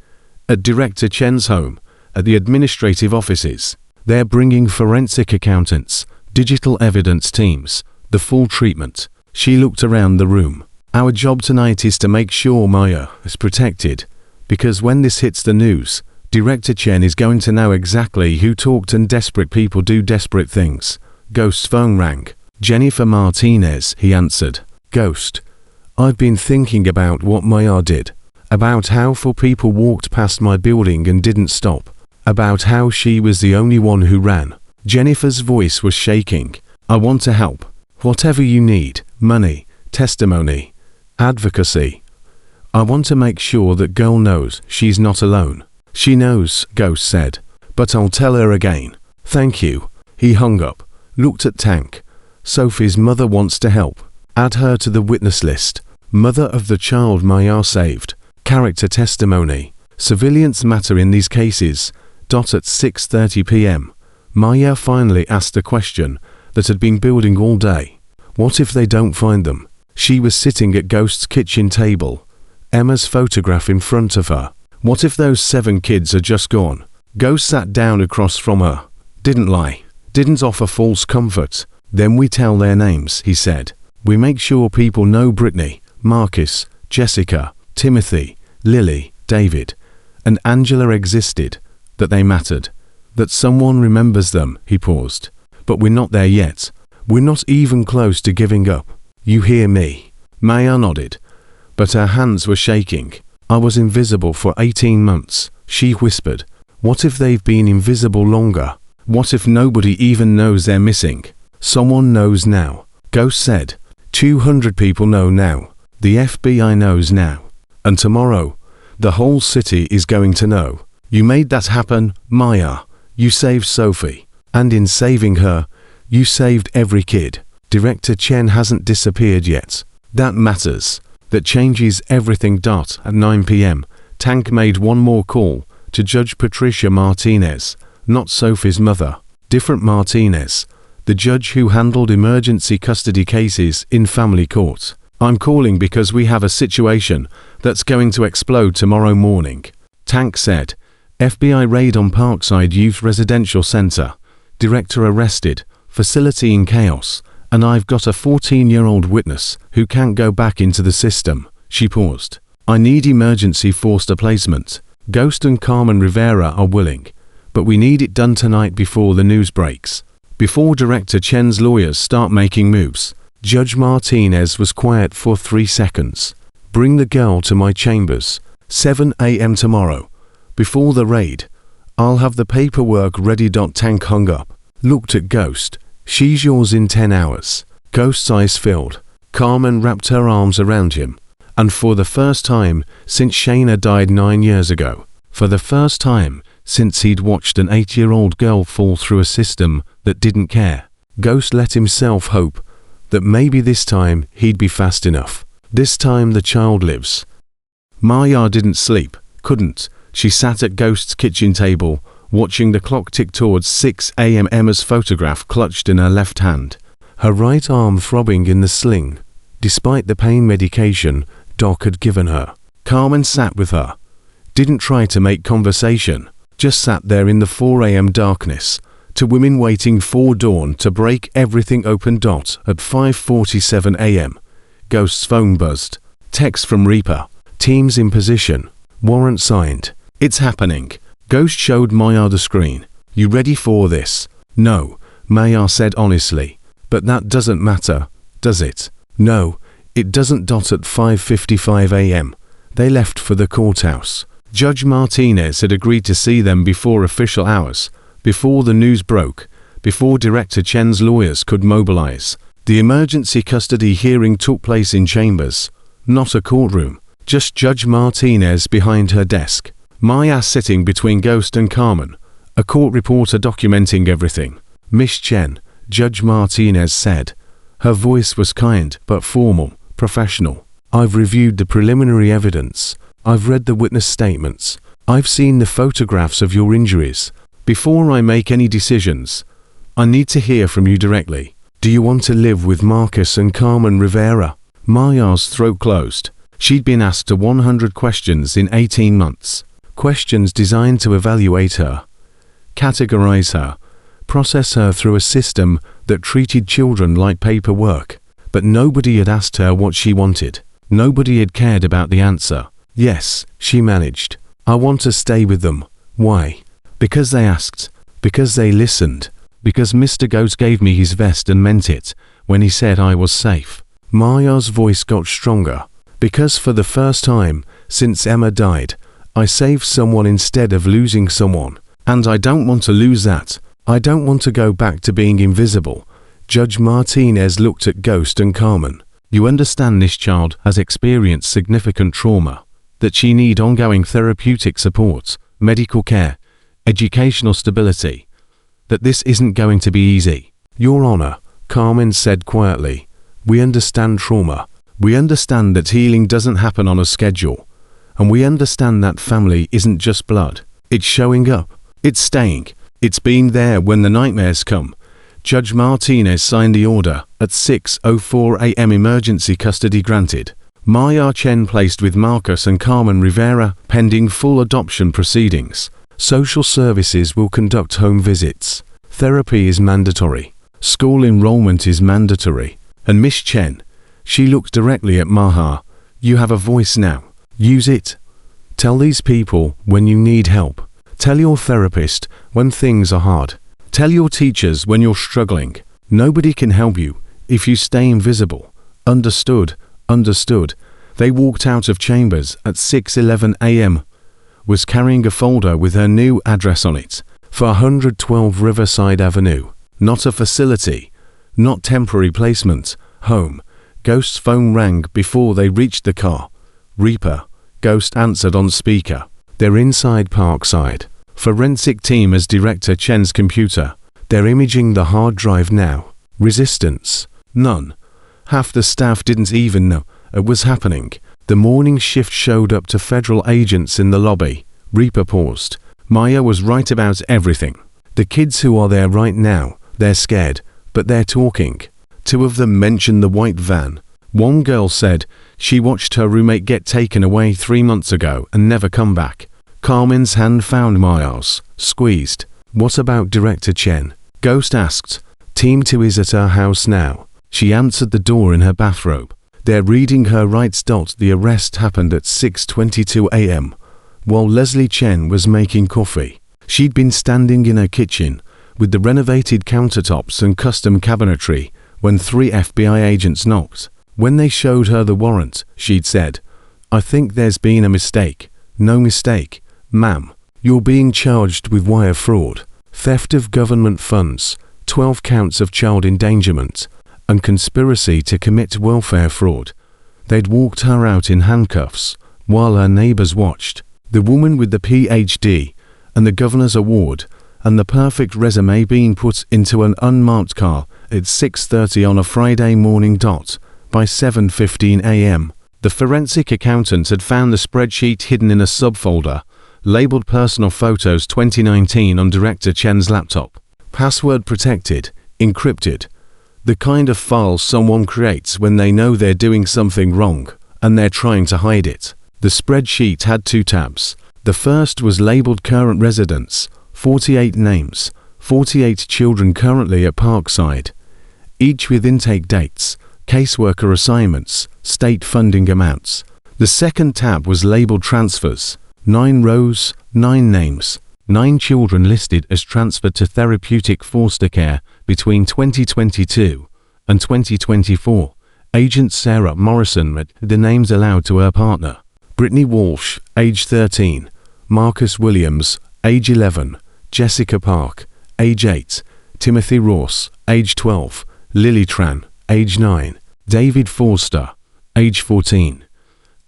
At Director Chen's home, at the administrative offices. They're bringing forensic accountants, digital evidence teams, the full treatment. She looked around the room. Our job tonight is to make sure Maya is protected. Because when this hits the news, Director Chen is going to know exactly who talked, and desperate people do desperate things. Ghost's phone rang. Jennifer Martinez, he answered. Ghost. I've been thinking about what Maya did. About how 4 people walked past my building and didn't stop. About how she was the only one who ran. Jennifer's voice was shaking. I want to help. Whatever you need. Money, testimony, advocacy. I want to make sure that girl knows she's not alone. She knows, Ghost said. But I'll tell her again. Thank you. He hung up, looked at Tank. Sophie's mother wants to help. Add her to the witness list. Mother of the child Maya saved. Character testimony. Civilians matter in these cases. At 6:30 p.m. Maya finally asked a question that had been building all day. What if they don't find them? She was sitting at Ghost's kitchen table. Emma's photograph in front of her. What if those 7 kids are just gone? Ghost sat down across from her. Didn't lie. Didn't offer false comfort. Then we tell their names, he said. We make sure people know Brittany, Marcus, Jessica, Timothy, Lily, David, and Angela existed. That they mattered. That someone remembers them, he paused. But we're not there yet. We're not even close to giving up. You hear me? Maya nodded. But her hands were shaking. I was invisible for 18 months, she whispered. What if they've been invisible longer? What if nobody even knows they're missing? Someone knows now, Ghost said. 200 people know now. The FBI knows now. And tomorrow, the whole city is going to know. You made that happen, Maya. You saved Sophie. And in saving her, you saved every kid. Director Chen hasn't disappeared yet. That matters. That changes everything. At 9 p.m., Tank made one more call to Judge Patricia Martinez, not Sophie's mother. Different Martinez, the judge who handled emergency custody cases in family court. I'm calling because we have a situation that's going to explode tomorrow morning. Tank said. FBI raid on Parkside Youth Residential Center. Director arrested. Facility in chaos. And I've got a 14-year-old witness who can't go back into the system. She paused. I need emergency forced placement. Ghost and Carmen Rivera are willing. But we need it done tonight before the news breaks. Before Director Chen's lawyers start making moves. Judge Martinez was quiet for 3 seconds. Bring the girl to my chambers. 7 a.m. tomorrow. Before the raid. I'll have the paperwork ready. Tank hung up. Looked at Ghost. She's yours in 10 hours. Ghost's eyes filled. Carmen wrapped her arms around him. And for the first time since Shayna died 9 years ago. For the first time since he'd watched an 8-year-old girl fall through a system that didn't care. Ghost let himself hope that maybe this time he'd be fast enough. This time the child lives. Maya didn't sleep, couldn't. She sat at Ghost's kitchen table, watching the clock tick towards 6 a.m. Emma's photograph clutched in her left hand, her right arm throbbing in the sling, despite the pain medication Doc had given her. Carmen sat with her. Didn't try to make conversation, just sat there in the 4 a.m. darkness. To women waiting for dawn to break everything open. At 5:47 a.m. Ghost's phone buzzed. Text from Reaper. Teams in position. Warrant signed. It's happening. Ghost showed Maya the screen. You ready for this? No, Maya said honestly. But that doesn't matter, does it? No, it doesn't. At 5:55 a.m. They left for the courthouse. Judge Martinez had agreed to see them before official hours. Before the news broke, before Director Chen's lawyers could mobilize. The emergency custody hearing took place in chambers, not a courtroom, just Judge Martinez behind her desk. Maya sitting between Ghost and Carmen, a court reporter documenting everything. Miss Chen, Judge Martinez said. Her voice was kind but formal, professional. I've reviewed the preliminary evidence. I've read the witness statements. I've seen the photographs of your injuries. Before I make any decisions, I need to hear from you directly. Do you want to live with Marcus and Carmen Rivera? Maya's throat closed. She'd been asked 100 questions in 18 months. Questions designed to evaluate her, categorize her, process her through a system that treated children like paperwork. But nobody had asked her what she wanted. Nobody had cared about the answer. Yes, she managed. I want to stay with them. Why? Because they asked, because they listened, because Mr. Ghost gave me his vest and meant it when he said I was safe. Maya's voice got stronger. Because for the first time since Emma died, I saved someone instead of losing someone. And I don't want to lose that. I don't want to go back to being invisible. Judge Martinez looked at Ghost and Carmen. You understand this child has experienced significant trauma, that she need ongoing therapeutic support, medical care, educational stability, that this isn't going to be easy. Your Honor, Carmen said quietly, we understand trauma. We understand that healing doesn't happen on a schedule. And we understand that family isn't just blood. It's showing up. It's staying. It's being there when the nightmares come. Judge Martinez signed the order. At 6:04 a.m. emergency custody granted. Maya Chen placed with Marcus and Carmen Rivera pending full adoption proceedings. Social services will conduct home visits. Therapy is mandatory. School enrollment is mandatory. And Miss Chen, she looked directly at Maha. You have a voice now. Use it. Tell these people when you need help. Tell your therapist when things are hard. Tell your teachers when you're struggling. Nobody can help you if you stay invisible. Understood. Understood. They walked out of chambers at 6:11 a.m. Was carrying a folder with her new address on it for 112 Riverside Avenue. Not a facility. Not temporary placement. Home. Ghost's phone rang before they reached the car. Reaper. Ghost answered on speaker. They're inside Parkside. Forensic team as Director Chen's computer. They're imaging the hard drive now. Resistance. None. Half the staff didn't even know it was happening. The morning shift showed up to federal agents in the lobby. Reaper paused. Maya was right about everything. The kids who are there right now, they're scared, but they're talking. Two of them mentioned the white van, One girl said she watched her roommate get taken away 3 months ago and never come back. Carmen's hand found Miles, squeezed. What about director Chen? Ghost asked. Team 2 is at her house now. She answered the door in her bathrobe. They're reading her rights. The arrest happened at 6:22 a.m. while Leslie Chen was making coffee. She'd been standing in her kitchen with the renovated countertops and custom cabinetry when 3 FBI agents knocked. When they showed her the warrant, she'd said, "I think there's been a mistake." "No mistake, ma'am. You're being charged with wire fraud, theft of government funds, 12 counts of child endangerment, and conspiracy to commit welfare fraud." They'd walked her out in handcuffs while her neighbors watched. The woman with the PhD and the governor's award and the perfect resume being put into an unmarked car at 6:30 on a Friday morning. By 7:15 a.m., the forensic accountant had found the spreadsheet hidden in a subfolder labeled Personal Photos 2019 on Director Chen's laptop. Password protected, encrypted. The kind of file someone creates when they know they're doing something wrong and they're trying to hide it. The spreadsheet had 2 tabs. The first was labeled Current Residents, 48 names, 48 children currently at Parkside, each with intake dates, caseworker assignments, state funding amounts. The second tab was labeled Transfers, 9 rows, 9 names, 9 children listed as transferred to therapeutic foster care between 2022 and 2024. Agent Sarah Morrison read the names aloud to her partner. Brittany Walsh, age 13, Marcus Williams, age 11, Jessica Park, age 8, Timothy Ross, age 12, Lily Tran, age 9, David Forster, age 14,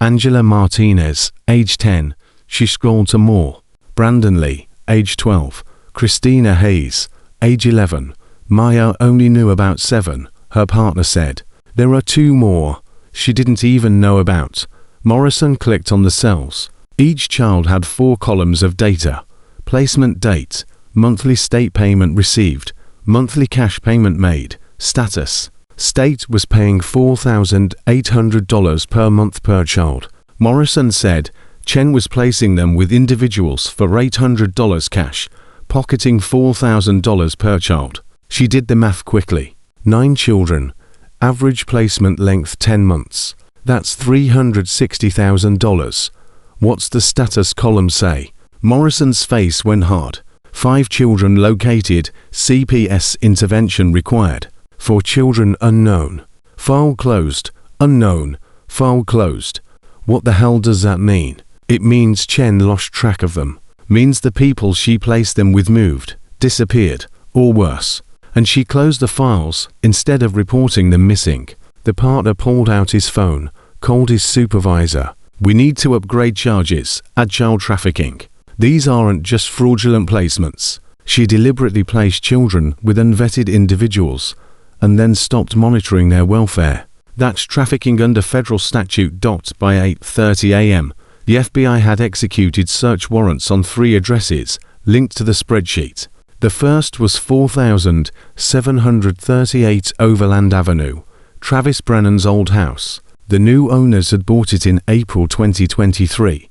Angela Martinez, age 10. She scrolled to more. Brandon Lee, age 12, Christina Hayes, age 11. Maya only knew about 7, her partner said. There are 2 more she didn't even know about. Morrison clicked on the cells. Each child had 4 columns of data. Placement date, monthly state payment received, monthly cash payment made, status. State was paying $4,800 per month per child. Morrison said Chen was placing them with individuals for $800 cash, pocketing $4,000 per child. She did the math quickly. 9 children, average placement length 10 months. That's $360,000. What's the status column say? Morrison's face went hard. 5 children located, CPS intervention required. 4 children unknown. File closed, unknown, file closed. What the hell does that mean? It means Chen lost track of them. Means the people she placed them with moved, disappeared, or worse. And she closed the files instead of reporting them missing. The partner pulled out his phone, called his supervisor. "We need to upgrade charges at child trafficking. These aren't just fraudulent placements." She deliberately placed children with unvetted individuals and then stopped monitoring their welfare. That's trafficking under federal statute. By 8:30 a.m., the FBI had executed search warrants on 3 addresses linked to the spreadsheet. The first was 4738 Overland Avenue, Travis Brennan's old house. The new owners had bought it in April 2023.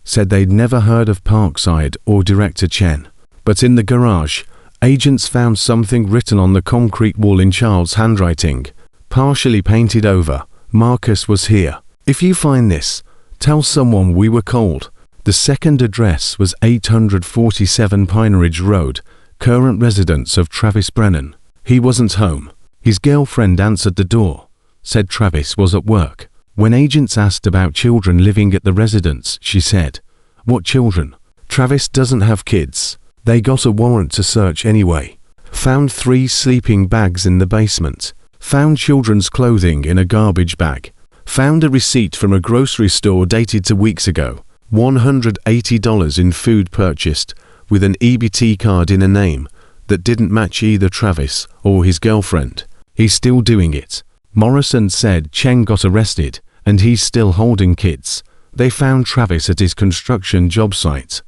Said they'd never heard of Parkside or Director Chen. But in the garage, agents found something written on the concrete wall in Charles' handwriting, partially painted over. "Marcus was here. If you find this, tell someone we were called." The second address was 847 Pine Ridge Road, current residence of Travis Brennan. He wasn't home. His girlfriend answered the door, said Travis was at work. When agents asked about children living at the residence, she said, "What children? Travis doesn't have kids." They got a warrant to search anyway. Found 3 sleeping bags in the basement. Found children's clothing in a garbage bag. Found a receipt from a grocery store dated to weeks ago. $180 in food purchased with an EBT card in a name that didn't match either Travis or his girlfriend. He's still doing it. Morrison said Chen got arrested and he's still holding kids. They found Travis at his construction job site.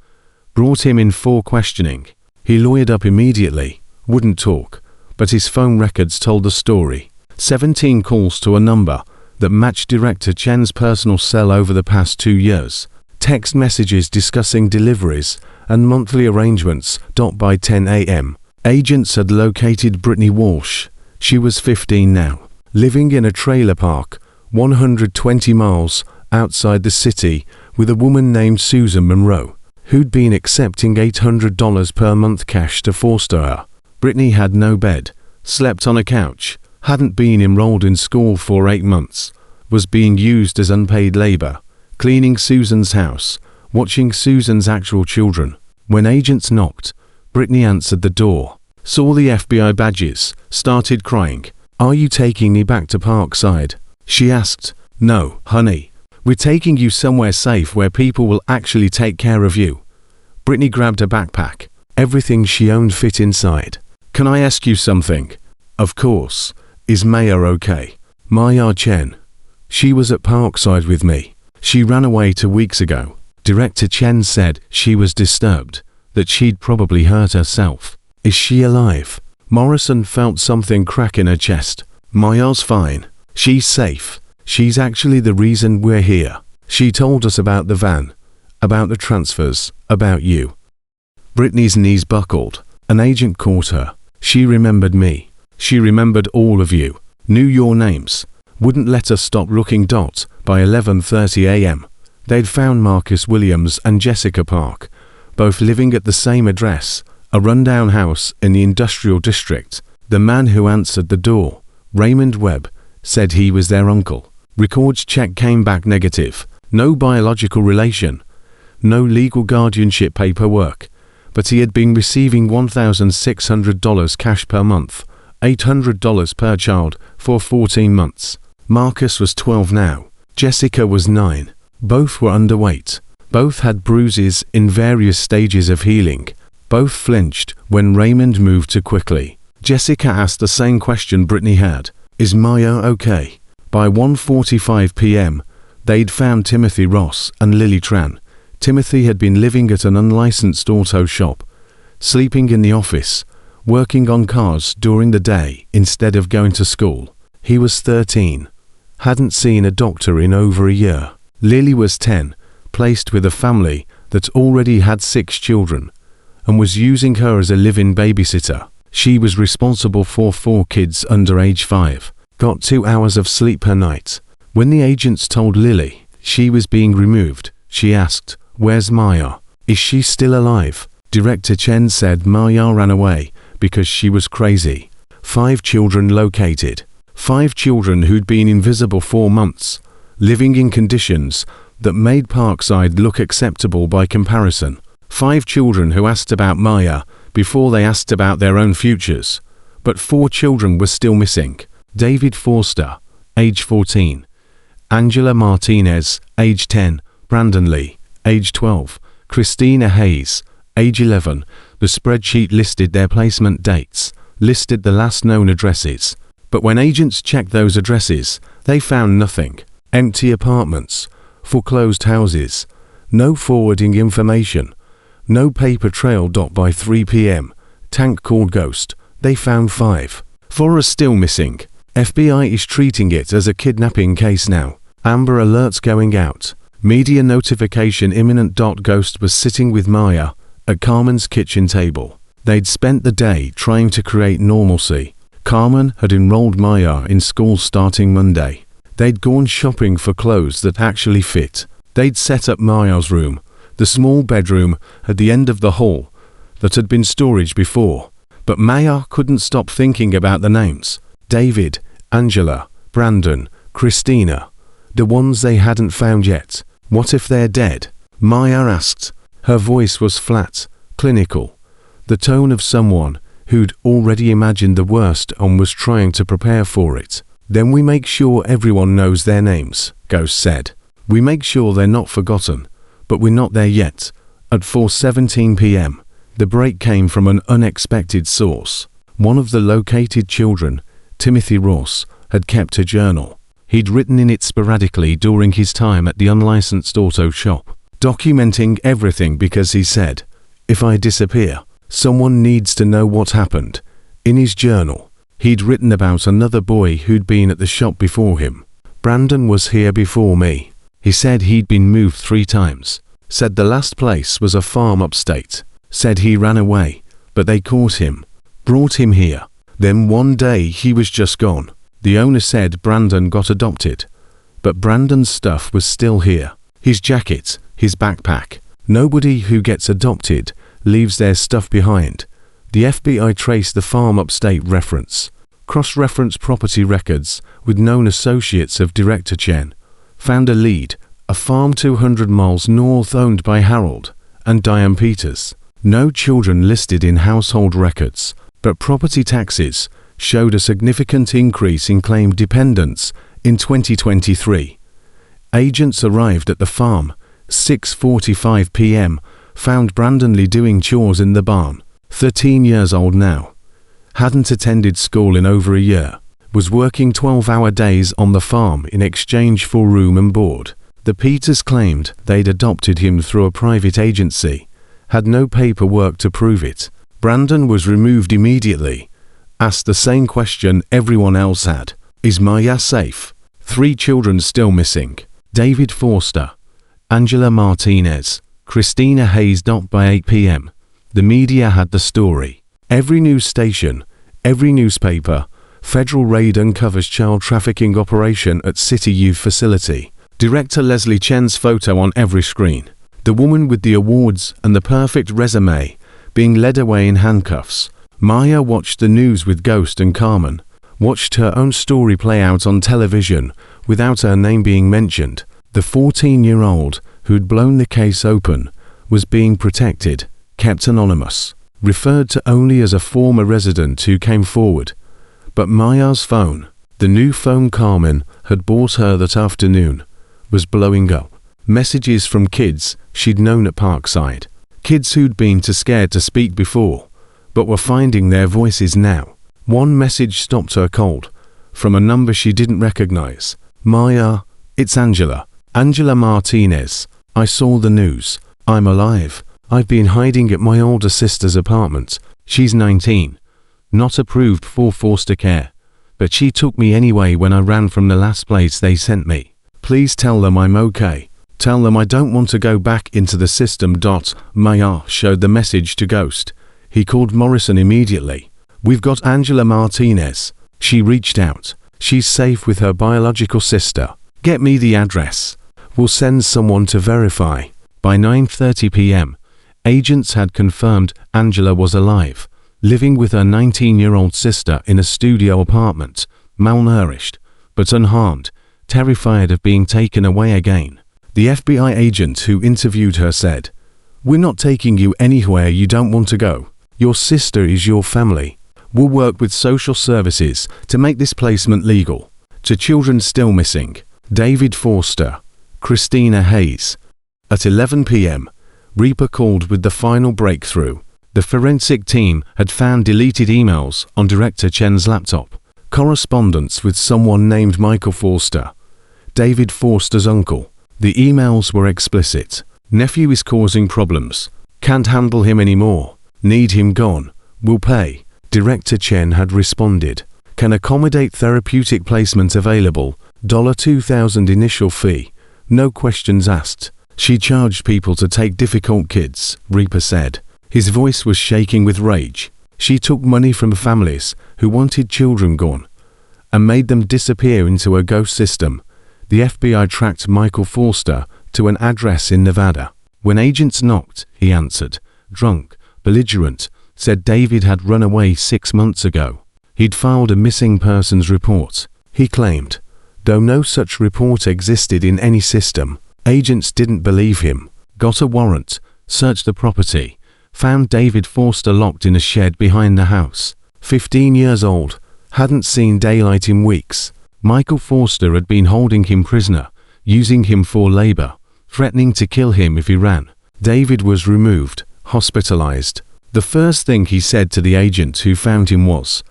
Brought him in for questioning. He lawyered up immediately, wouldn't talk, but his phone records told the story. 17 calls to a number that matched Director Chen's personal cell over the past 2 years. Text messages discussing deliveries and monthly arrangements. By 10 a.m., agents had located Brittany Walsh. She was 15 now, living in a trailer park 120 miles outside the city with a woman named Susan Monroe, who'd been accepting $800 per month cash to foster her. Brittany had no bed, slept on a couch, hadn't been enrolled in school for 8 months, was being used as unpaid labor, cleaning Susan's house, watching Susan's actual children. When agents knocked, Brittany answered the door, saw the FBI badges, started crying. "Are you taking me back to Parkside?" She asked. "No, honey. We're taking you somewhere safe where people will actually take care of you." Brittany grabbed a backpack. Everything she owned fit inside. "Can I ask you something?" "Of course. Is Maya okay?" "Maya Chen. She was at Parkside with me. She ran away 2 weeks ago." Director Chen said she was disturbed, that she'd probably hurt herself. "Is she alive?" Morrison felt something crack in her chest. "Maya's fine. She's safe. She's actually the reason we're here. She told us about the van, about the transfers, about you." Brittany's knees buckled. An agent caught her. She remembered me. She remembered all of you. Knew your names. Wouldn't let us stop looking. By 11:30 a.m., they'd found Marcus Williams and Jessica Park, both living at the same address, a rundown house in the industrial district. The man who answered the door, Raymond Webb, said he was their uncle. Records check came back negative. No biological relation. No legal guardianship paperwork. But he had been receiving $1,600 cash per month, $800 per child, for 14 months. Marcus was 12 now. Jessica was 9. Both were underweight. Both had bruises in various stages of healing. Both flinched when Raymond moved too quickly. Jessica asked the same question Brittany had. "Is Maya okay?" By 1:45 p.m., they'd found Timothy Ross and Lily Tran. Timothy had been living at an unlicensed auto shop, sleeping in the office, working on cars during the day instead of going to school. He was 13. Hadn't seen a doctor in over a year. Lily was 10, placed with a family that already had 6 children, and was using her as a live-in babysitter. She was responsible for 4 kids under age 5. Got 2 hours of sleep per night. When the agents told Lily she was being removed, she asked, "Where's Maya? Is she still alive?" Director Chen said Maya ran away because she was crazy. 5 children located. 5 children who'd been invisible for months, living in conditions that made Parkside look acceptable by comparison. 5 children who asked about Maya before they asked about their own futures. But 4 children were still missing. David Forster, age 14. Angela Martinez, age 10. Brandon Lee, age 12. Christina Hayes, age 11. The spreadsheet listed their placement dates, listed the last known addresses. But when agents checked those addresses, they found nothing. Empty apartments, foreclosed houses, no forwarding information, no paper trail. By 3 p.m., Tank called Ghost. They found 5. 4 are still missing. FBI is treating it as a kidnapping case now. Amber alerts going out. Media notification imminent. Ghost was sitting with Maya at Carmen's kitchen table. They'd spent the day trying to create normalcy. Carmen had enrolled Maya in school starting Monday. They'd gone shopping for clothes that actually fit. They'd set up Maya's room, the small bedroom at the end of the hall that had been storage before. But Maya couldn't stop thinking about the names. David, Angela, Brandon, Christina. The ones they hadn't found yet. What if they're dead? Maya asked. Her voice was flat, clinical. The tone of someone who'd already imagined the worst and was trying to prepare for it. "Then we make sure everyone knows their names," Ghost said. "We make sure they're not forgotten, but we're not there yet." At 4:17 p.m., the break came from an unexpected source. One of the located children, Timothy Ross, had kept a journal. He'd written in it sporadically during his time at the unlicensed auto shop, documenting everything because he said, "If I disappear, someone needs to know what happened." In his journal, he'd written about another boy who'd been at the shop before him, Brandon was here before me. He said he'd been moved 3 times. Said the last place was a farm upstate. Said he ran away, but they caught him. Brought him here. Then one day he was just gone. The owner said Brandon got adopted. But Brandon's stuff was still here. His jacket, his backpack. Nobody who gets adopted leaves their stuff behind. The FBI traced the farm upstate reference. Cross-reference property records with known associates of Director Chen. Found a lead, a farm 200 miles north owned by Harold and Diane Peters. No children listed in household records, but property taxes showed a significant increase in claimed dependents in 2023. Agents arrived at the farm, 6:45 p.m., found Brandon Lee doing chores in the barn, 13 years old now. Hadn't attended school in over a year. Was working 12-hour days on the farm in exchange for room and board. The Peters claimed they'd adopted him through a private agency. Had no paperwork to prove it. Brandon was removed immediately. Asked the same question everyone else had. Is Maya safe? 3 children still missing. David Forster, Angela Martinez, Christina Hayes. By 8 p.m. The media had the story. Every news station, every newspaper. Federal raid uncovers child trafficking operation at City Youth Facility. Director Leslie Chen's photo on every screen. The woman with the awards and the perfect resume being led away in handcuffs. Maya watched the news with Ghost and Carmen. Watched her own story play out on television without her name being mentioned. The 14-year-old who'd blown the case open was being protected, kept anonymous, referred to only as a former resident who came forward. But Maya's phone, the new phone Carmen had bought her that afternoon, was blowing up. Messages from kids she'd known at Parkside. Kids who'd been too scared to speak before, but were finding their voices now. One message stopped her cold, from a number she didn't recognize. Maya, it's Angela. Angela Martinez. I saw the news. I'm alive. I've been hiding at my older sister's apartment. She's 19. Not approved for foster care. But she took me anyway when I ran from the last place they sent me. Please tell them I'm okay. Tell them I don't want to go back into the system. Maya showed the message to Ghost. He called Morrison immediately. We've got Angela Martinez. She reached out. She's safe with her biological sister. Get me the address. We'll send someone to verify. By 9:30 p.m., agents had confirmed Angela was alive, living with her 19-year-old sister in a studio apartment, malnourished, but unharmed, terrified of being taken away again. The FBI agent who interviewed her said, "We're not taking you anywhere you don't want to go. Your sister is your family. We'll work with social services to make this placement legal." To children still missing, David Forster, Christina Hayes. At 11 p.m., Reaper called with the final breakthrough. The forensic team had found deleted emails on Director Chen's laptop, correspondence with someone named Michael Forster, David Forster's uncle. The emails were explicit. Nephew is causing problems. Can't handle him anymore. Need him gone. Will pay. Director Chen had responded. Can accommodate therapeutic placement available. $2,000 initial fee. No questions asked. She charged people to take difficult kids, Reaper said. His voice was shaking with rage. She took money from families who wanted children gone and made them disappear into a ghost system. The FBI tracked Michael Forster to an address in Nevada. When agents knocked, he answered. Drunk, belligerent, said David had run away 6 months ago. He'd filed a missing persons report. He claimed, though no such report existed in any system, agents didn't believe him. Got a warrant, searched the property, found David Forster locked in a shed behind the house. 15 years old, hadn't seen daylight in weeks. Michael Forster had been holding him prisoner, using him for labor, threatening to kill him if he ran. David was removed, hospitalized. The first thing he said to the agent who found him was,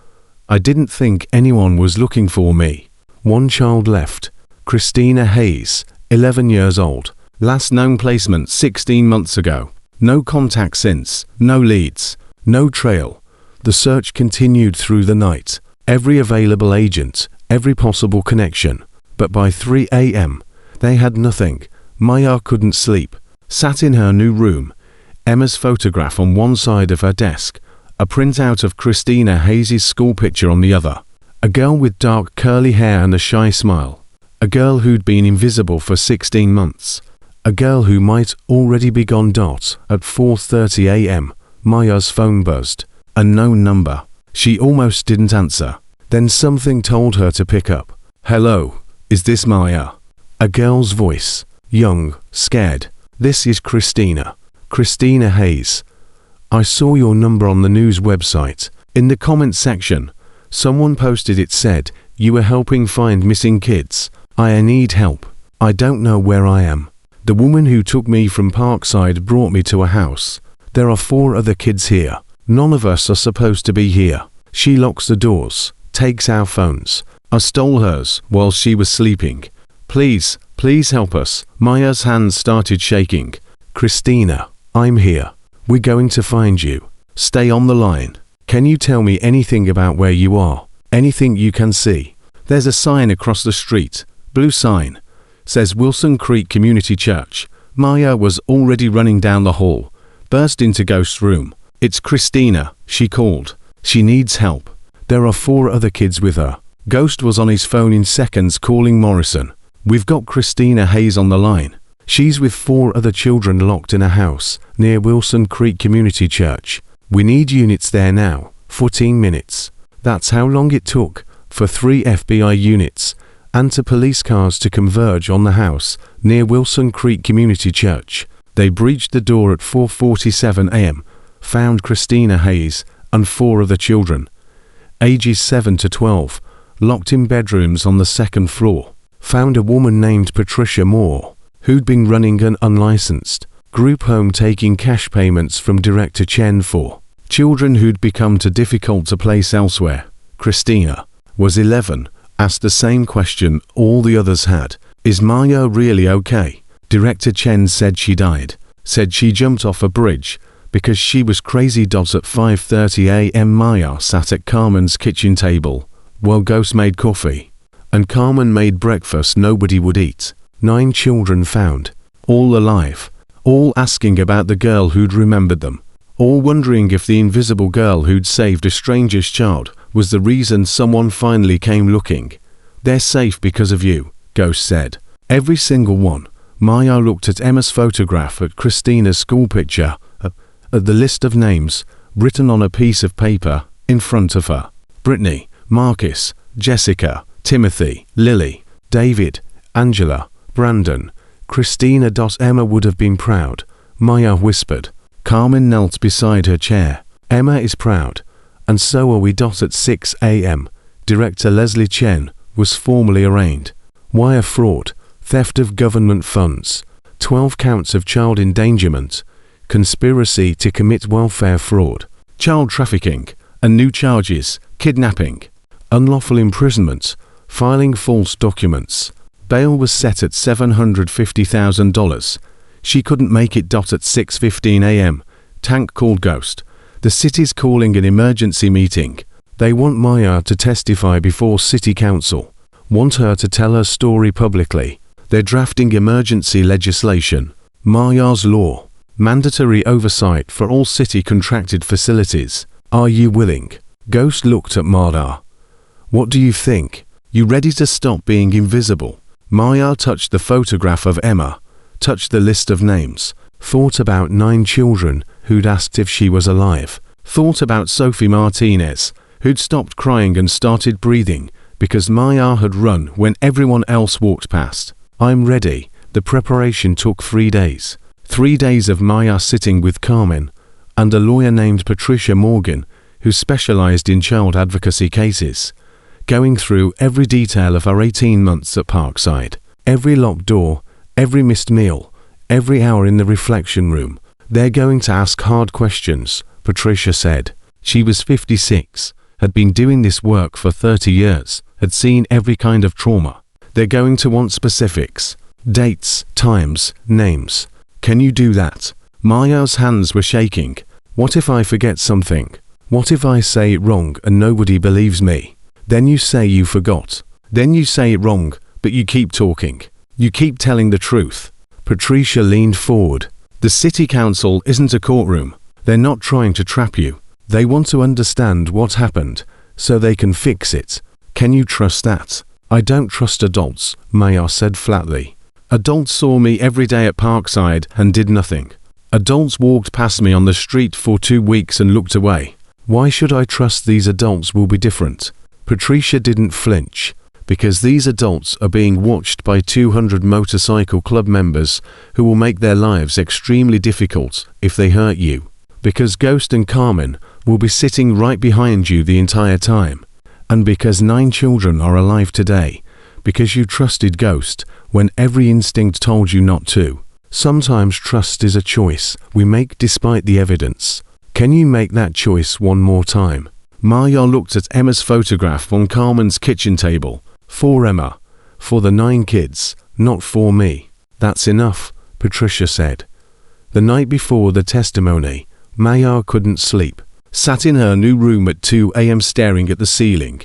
"I didn't think anyone was looking for me." One child left. Christina Hayes, 11 years old. Last known placement 16 months ago. No contact since. No leads. No trail. The search continued through the night. Every available agent, every possible connection. But by 3 a.m., they had nothing. Maya couldn't sleep. Sat in her new room. Emma's photograph on one side of her desk, a printout of Christina Hayes' school picture on the other. A girl with dark curly hair and a shy smile. A girl who'd been invisible for 16 months. A girl who might already be gone. At 4:30 a.m., Maya's phone buzzed. A known number. She almost didn't answer. Then something told her to pick up. "Hello, is this Maya?" A girl's voice. Young, scared. "This is Christina. Christina Hayes. I saw your number on the news website. In the comment section, someone posted it said, you were helping find missing kids. I need help. I don't know where I am. The woman who took me from Parkside brought me to a house. There are 4 other kids here. None of us are supposed to be here. She locks the doors, takes our phones. I stole hers while she was sleeping. Please, please help us." Maya's hands started shaking. "Christina, I'm here. We're going to find you. Stay on the line. Can you tell me anything about where you are? Anything you can see?" "There's a sign across the street. Blue sign. Says Wilson Creek Community Church." Maya was already running down the hall. Burst into Ghost's room. "It's Christina," she called. "She needs help. There are 4 other kids with her." Ghost was on his phone in seconds calling Morrison. "We've got Christina Hayes on the line. She's with 4 other children locked in a house near Wilson Creek Community Church. We need units there now. 14 minutes. That's how long it took for 3 FBI units and 2 police cars to converge on the house near Wilson Creek Community Church. They breached the door at 4:47 a.m., found Christina Hayes and 4 other children, ages 7 to 12, locked in bedrooms on the 2nd floor. Found a woman named Patricia Moore, who'd been running an unlicensed group home taking cash payments from Director Chen for children who'd become too difficult to place elsewhere. Christina was 11, asked the same question all the others had. "Is Maya really okay?" Director Chen said she died. Said she jumped off a bridge because she was crazy. At 5:30 a.m. Maya sat at Carmen's kitchen table while Ghost made coffee. And Carmen made breakfast nobody would eat. 9 children found. All alive. All asking about the girl who'd remembered them. All wondering if the invisible girl who'd saved a stranger's child was the reason someone finally came looking. "They're safe because of you," Ghost said. "Every single one." Maya looked at Emma's photograph, at Christina's school picture, at the list of names written on a piece of paper in front of her. Brittany, Marcus, Jessica, Timothy, Lily, David, Angela, Brandon, Christina. Emma would have been proud, Maya whispered. Carmen knelt beside her chair. "Emma is proud. And so are we." At 6 a.m., Director Leslie Chen was formally arraigned. Wire fraud, theft of government funds, 12 counts of child endangerment, conspiracy to commit welfare fraud, child trafficking, and new charges, kidnapping, unlawful imprisonment, filing false documents. Bail was set at $750,000. She couldn't make it. At 6:15 a.m., Tank called Ghost. "The city's calling an emergency meeting. They want Maya to testify before city council. Want her to tell her story publicly. They're drafting emergency legislation. Maya's law. Mandatory oversight for all city contracted facilities. Are you willing?" Ghost looked at Maya. "What do you think? You ready to stop being invisible?" Maya touched the photograph of Emma, touched the list of names, thought about 9 children who'd asked if she was alive, thought about Sophie Martinez, who'd stopped crying and started breathing because Maya had run when everyone else walked past. "I'm ready." The preparation took 3 days. 3 days of Maya sitting with Carmen and a lawyer named Patricia Morgan, who specialized in child advocacy cases, going through every detail of her 18 months at Parkside. Every locked door, every missed meal, every hour in the reflection room. "They're going to ask hard questions," Patricia said. She was 56, had been doing this work for 30 years, had seen every kind of trauma. "They're going to want specifics. Dates, times, names. Can you do that?" Maya's hands were shaking. "What if I forget something? What if I say it wrong and nobody believes me? Then you say you forgot. Then you say it wrong, but you keep talking. You keep telling the truth. Patricia leaned forward. The city council isn't a courtroom. They're not trying to trap you. They want to understand what happened, so they can fix it. Can you trust that? I don't trust adults, Maya said flatly. Adults saw me every day at Parkside and did nothing. Adults walked past me on the street for 2 weeks and looked away. Why should I trust these adults will be different? Patricia didn't flinch. Because these adults are being watched by 200 motorcycle club members who will make their lives extremely difficult if they hurt you. Because Ghost and Carmen will be sitting right behind you the entire time. And because 9 children are alive today. Because you trusted Ghost when every instinct told you not to. Sometimes trust is a choice we make despite the evidence. Can you make that choice one more time? Maya looked at Emma's photograph on Carmen's kitchen table. For Emma. For the 9 kids, not for me. That's enough, Patricia said. The night before the testimony, Maya couldn't sleep. Sat in her new room at 2 a.m. staring at the ceiling.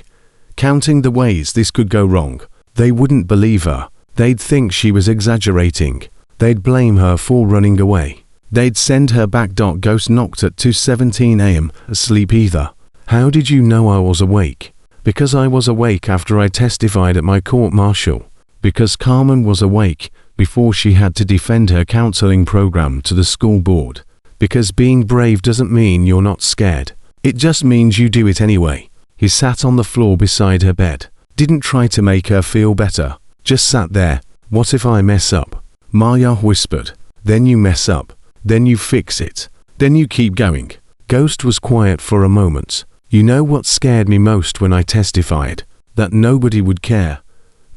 Counting the ways this could go wrong. They wouldn't believe her. They'd think she was exaggerating. They'd blame her for running away. They'd send her back. Ghost knocked at 2:17 a.m. Asleep either. How did you know I was awake? Because I was awake after I testified at my court-martial. Because Carmen was awake before she had to defend her counseling program to the school board. Because being brave doesn't mean you're not scared. It just means you do it anyway. He sat on the floor beside her bed. Didn't try to make her feel better. Just sat there. What if I mess up? Maya whispered. Then you mess up. Then you fix it. Then you keep going. Ghost was quiet for a moment. You know what scared me most when I testified? That nobody would care.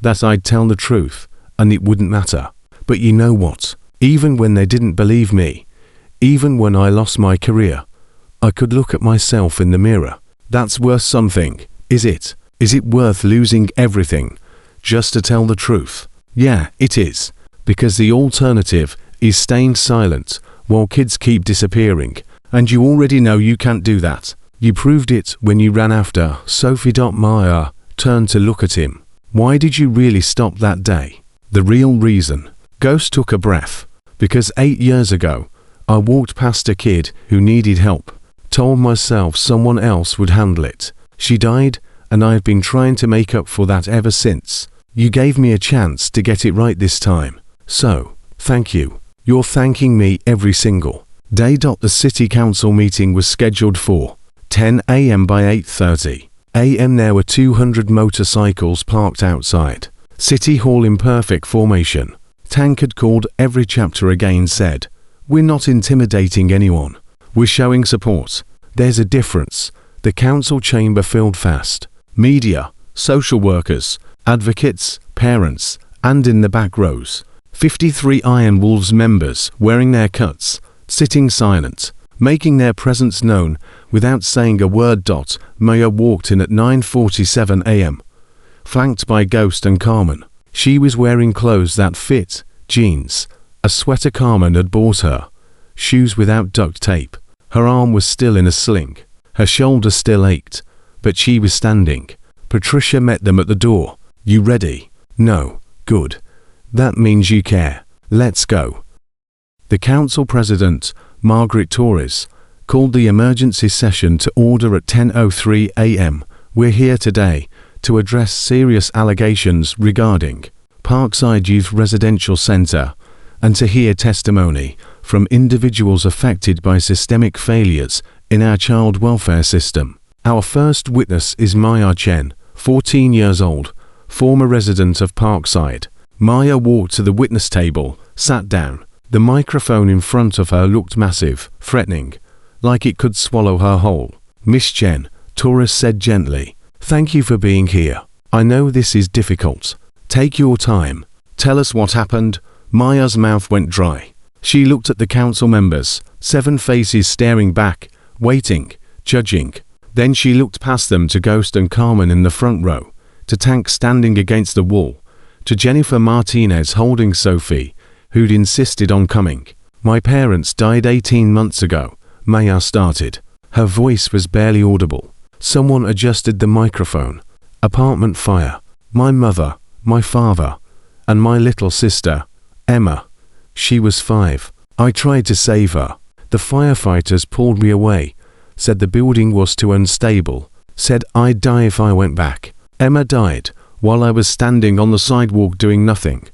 That I'd tell the truth, and it wouldn't matter. But you know what? Even when they didn't believe me, even when I lost my career, I could look at myself in the mirror. That's worth something, is it? Is it worth losing everything, just to tell the truth? Yeah, it is. Because the alternative is staying silent while kids keep disappearing, and you already know you can't do that. You proved it when you ran after Sophie. Maya turned to look at him. Why did you really stop that day? The real reason. Ghost took a breath. Because 8 years ago, I walked past a kid who needed help. Told myself someone else would handle it. She died, and I've been trying to make up for that ever since. You gave me a chance to get it right this time. So, thank you. You're thanking me every single day. The city council meeting was scheduled for 10 a.m. By 8:30 a.m. there were 200 motorcycles parked outside City Hall in perfect formation. Tankard called every chapter again said, "We're not intimidating anyone. We're showing support. There's a difference." The council chamber filled fast. Media, social workers, advocates, parents, and in the back rows, 53 Iron Wolves members wearing their cuts, sitting silent, making their presence known without saying a word. Maya walked in at 9:47 a.m., flanked by Ghost and Carmen. She was wearing clothes that fit, jeans, a sweater Carmen had bought her, shoes without duct tape. Her arm was still in a sling. Her shoulder still ached, but she was standing. Patricia met them at the door. You ready? No. Good. That means you care. Let's go. The council president, Margaret Torres, called the emergency session to order at 10:03 a.m. We're here today to address serious allegations regarding Parkside Youth Residential Center and to hear testimony from individuals affected by systemic failures in our child welfare system. Our first witness is Maya Chen, 14 years old, former resident of Parkside. Maya walked to the witness table, sat down. The microphone in front of her looked massive, threatening, like it could swallow her whole. Miss Chen, Torres said gently, "Thank you for being here. I know this is difficult. Take your time. Tell us what happened." Maya's mouth went dry. She looked at the council members, 7 faces staring back, waiting, judging. Then she looked past them to Ghost and Carmen in the front row, to Tank standing against the wall, to Jennifer Martinez holding Sophie, who'd insisted on coming. "My parents died 18 months ago," Maya started. Her voice was barely audible. Someone adjusted the microphone. "Apartment fire. My mother, my father, and my little sister, Emma. She was 5. I tried to save her. The firefighters pulled me away, said the building was too unstable, said I'd die if I went back. Emma died while I was standing on the sidewalk doing nothing.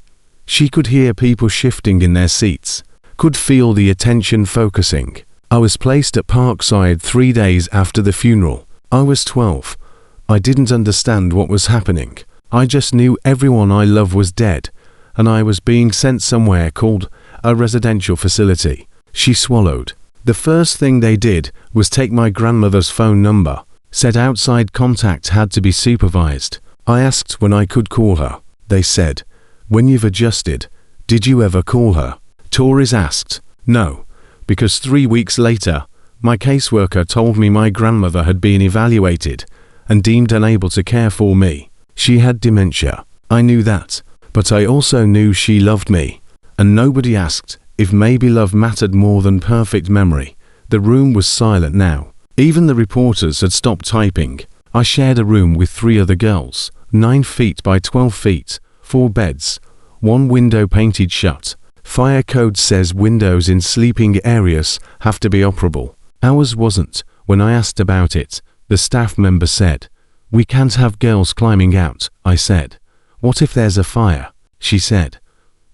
She could hear people shifting in their seats, could feel the attention focusing. I was placed at Parkside 3 days after the funeral. I was 12. I didn't understand what was happening. I just knew everyone I loved was dead, and I was being sent somewhere called a residential facility. She swallowed. The first thing they did was take my grandmother's phone number, said outside contact had to be supervised. I asked when I could call her. They said, "When you've adjusted, did you ever call her?" Tories asked, "No," because 3 weeks later, my caseworker told me my grandmother had been evaluated and deemed unable to care for me. She had dementia. I knew that, but I also knew she loved me, and nobody asked if maybe love mattered more than perfect memory. The room was silent now. Even the reporters had stopped typing. I shared a room with 3 other girls, 9 feet by 12 feet, 4 beds, 1 window painted shut. Fire code says windows in sleeping areas have to be operable. Ours wasn't. When I asked about it, the staff member said, "We can't have girls climbing out." I said, "What if there's a fire?" She said,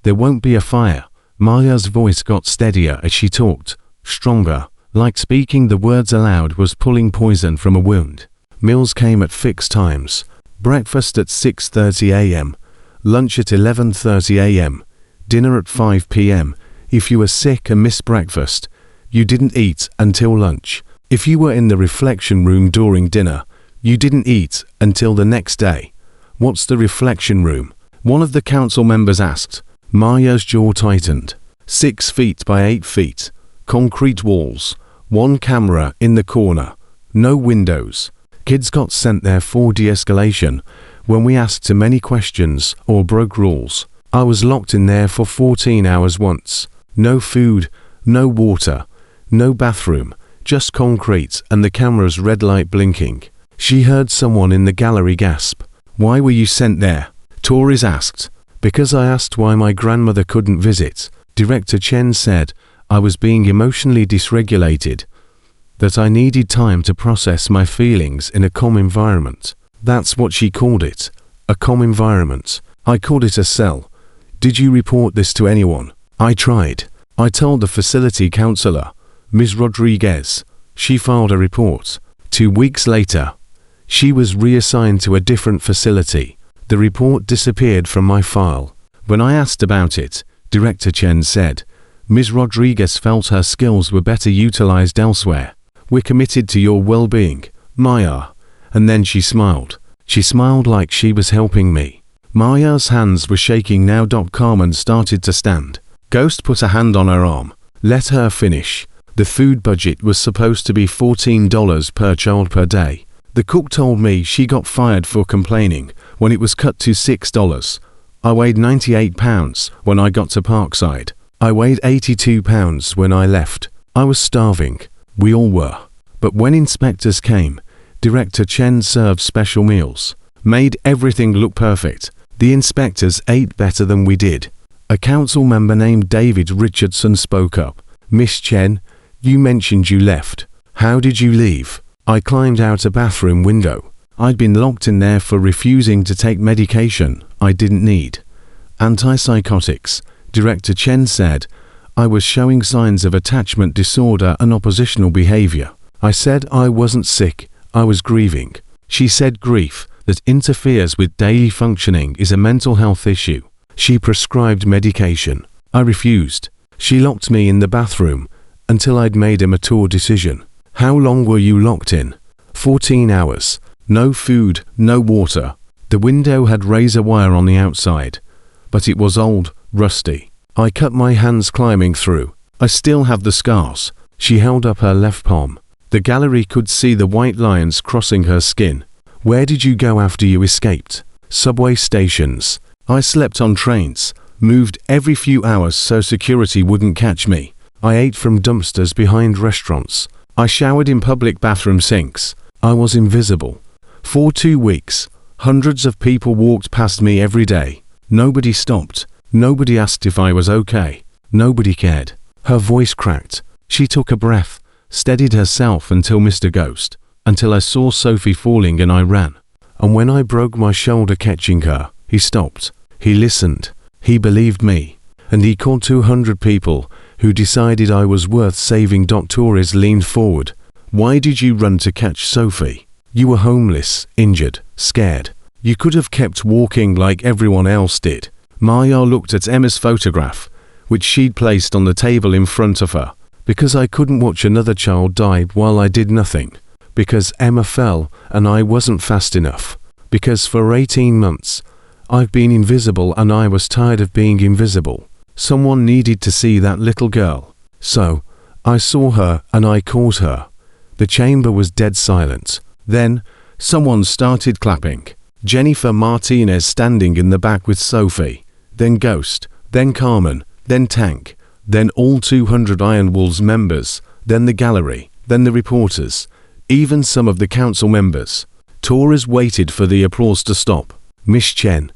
"There won't be a fire." Maya's voice got steadier as she talked, stronger, like speaking the words aloud was pulling poison from a wound. Meals came at fixed times. Breakfast at 6:30 a.m., lunch at 11:30 a.m., dinner at 5 p.m. If you were sick and missed breakfast, you didn't eat until lunch. If you were in the reflection room during dinner, you didn't eat until the next day. "What's the reflection room?" one of the council members asked. Maya's jaw tightened. 6 feet by 8 feet, concrete walls, 1 camera in the corner, no windows. Kids got sent there for de-escalation when we asked too many questions or broke rules. I was locked in there for 14 hours once. No food, no water, no bathroom, just concrete and the camera's red light blinking. She heard someone in the gallery gasp. "Why were you sent there?" Tories asked. "Because I asked why my grandmother couldn't visit." Director Chen said, "I was being emotionally dysregulated, that I needed time to process my feelings in a calm environment." That's what she called it, a calm environment. I called it a cell. "Did you report this to anyone?" I tried. I told the facility counselor, Ms. Rodriguez. She filed a report. 2 weeks later, she was reassigned to a different facility. The report disappeared from my file. When I asked about it, Director Chen said, "Ms. Rodriguez felt her skills were better utilized elsewhere. We're committed to your well-being, Maya." And then she smiled. She smiled like she was helping me. Maya's hands were shaking now. Carmen started to stand. Ghost put a hand on her arm. Let her finish. The food budget was supposed to be $14 per child per day. The cook told me she got fired for complaining when it was cut to $6. I weighed 98 pounds when I got to Parkside. I weighed 82 pounds when I left. I was starving. We all were. But when inspectors came, Director Chen served special meals, made everything look perfect. The inspectors ate better than we did. A council member named David Richardson spoke up. "Miss Chen, you mentioned you left. How did you leave?" I climbed out a bathroom window. I'd been locked in there for refusing to take medication I didn't need. Antipsychotics, Director Chen said. I was showing signs of attachment disorder and oppositional behavior. I said I wasn't sick, I was grieving. She said grief that interferes with daily functioning is a mental health issue. She prescribed medication. I refused. She locked me in the bathroom until I'd made a mature decision. "How long were you locked in?" 14 hours. No food, no water. The window had razor wire on the outside, but it was old, rusty. I cut my hands climbing through. I still have the scars. She held up her left palm. The gallery could see the white lines crossing her skin. "Where did you go after you escaped?" "Subway stations. I slept on trains, moved every few hours so security wouldn't catch me. I ate from dumpsters behind restaurants. I showered in public bathroom sinks. I was invisible. For 2 weeks, Hundreds of people walked past me every day. Nobody stopped. Nobody asked if I was okay. Nobody cared. Her voice cracked. She took a breath, steadied herself until Mr. Ghost, until I saw Sophie falling and I ran. And when I broke my shoulder catching her, he stopped. He listened. He believed me. And he called 200 people who decided I was worth saving. Doctors leaned forward. Why did you run to catch Sophie? You were homeless, injured, scared. You could have kept walking like everyone else did. Maya looked at Emma's photograph, which she'd placed on the table in front of her. Because I couldn't watch another child die while I did nothing. Because Emma fell and I wasn't fast enough. Because for 18 months, I've been invisible and I was tired of being invisible. Someone needed to see that little girl. So, I saw her and I caught her. The chamber was dead silent. Then, someone started clapping. Jennifer Martinez standing in the back with Sophie. Then Ghost. Then Carmen. Then Tank. Then all 200 Iron Wolves members. Then the gallery. Then the reporters. Even some of the council members. Tourists waited for the applause to stop. Miss Chen,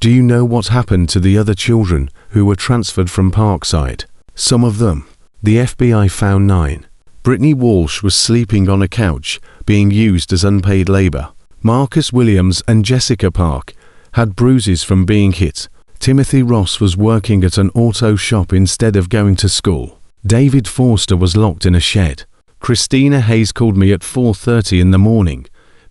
do you know what happened to the other children who were transferred from Parkside? Some of them. The FBI found 9. Brittany Walsh was sleeping on a couch, being used as unpaid labor. Marcus Williams and Jessica Park had bruises from being hit. Timothy Ross was working at an auto shop instead of going to school. David Forster was locked in a shed. Christina Hayes called me at 4:30 in the morning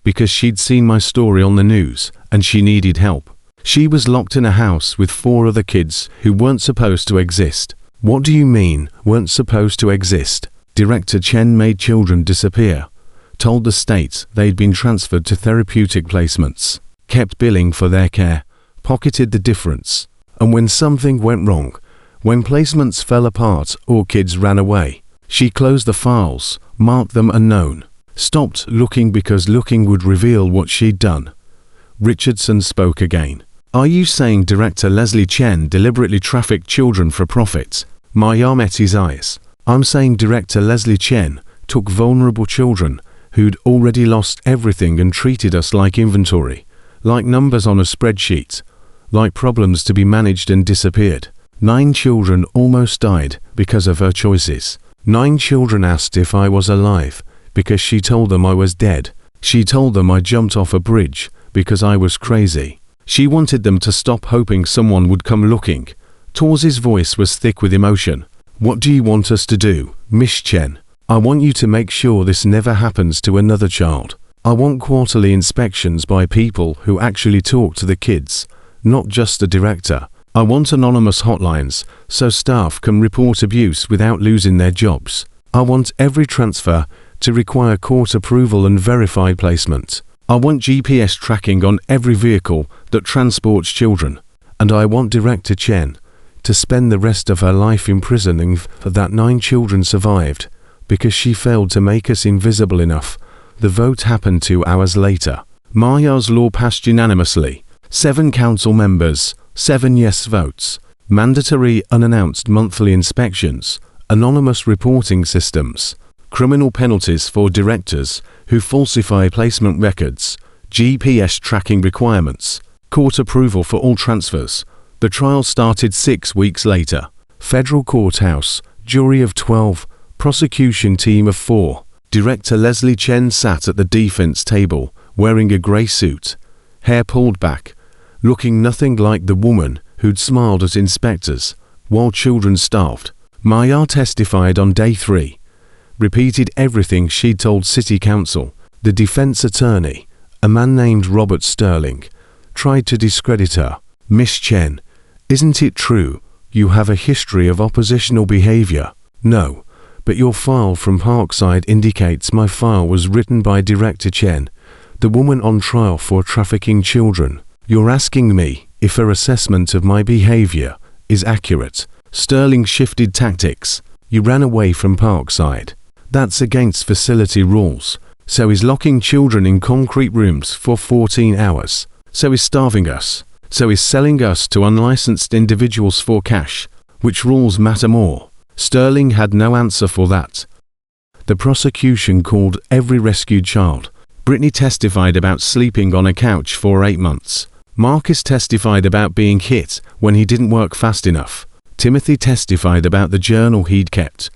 because she'd seen my story on the news and she needed help. She was locked in a house with 4 other kids who weren't supposed to exist. What do you mean, weren't supposed to exist? Director Chen made children disappear, told the state they'd been transferred to therapeutic placements, kept billing for their care, pocketed the difference, and when something went wrong, when placements fell apart or kids ran away, she closed the files, marked them unknown, stopped looking because looking would reveal what she'd done. Richardson spoke again. Are you saying Director Leslie Chen deliberately trafficked children for profit? Maya met his eyes. I'm saying Director Leslie Chen took vulnerable children who'd already lost everything and treated us like inventory, like numbers on a spreadsheet, like problems to be managed and disappeared. 9 children almost died because of her choices. 9 children asked if I was alive because she told them I was dead. She told them I jumped off a bridge because I was crazy. She wanted them to stop hoping someone would come looking. Tors's voice was thick with emotion. What do you want us to do, Miss Chen? I want you to make sure this never happens to another child. I want quarterly inspections by people who actually talk to the kids, not just the director. I want anonymous hotlines so staff can report abuse without losing their jobs. I want every transfer to require court approval and verified placement. I want GPS tracking on every vehicle that transports children. And I want Director Chen to spend the rest of her life imprisoning for that 9 children survived because she failed to make us invisible enough. The vote happened 2 hours later. Maya's law passed unanimously. 7 council members, 7 yes votes. Mandatory unannounced monthly inspections, anonymous reporting systems, criminal penalties for directors who falsify placement records, GPS tracking requirements, court approval for all transfers. The trial started 6 weeks later. Federal courthouse, jury of 12, prosecution team of 4. Director Leslie Chen sat at the defense table, wearing a grey suit, hair pulled back, looking nothing like the woman who'd smiled at inspectors while children starved. Maya testified on day 3. Repeated everything she'd told City Council. The defense attorney, a man named Robert Sterling, tried to discredit her. Miss Chen, isn't it true you have a history of oppositional behavior? No, but your file from Parkside indicates my file was written by Director Chen, the woman on trial for trafficking children. You're asking me if her assessment of my behavior is accurate. Sterling shifted tactics. You ran away from Parkside. That's against facility rules. So is locking children in concrete rooms for 14 hours. So is starving us. So is selling us to unlicensed individuals for cash. Which rules matter more? Sterling had no answer for that. The prosecution called every rescued child, Brittany testified about sleeping on a couch for 8 months. Marcus testified about being hit when he didn't work fast enough. Timothy testified about the journal he'd kept,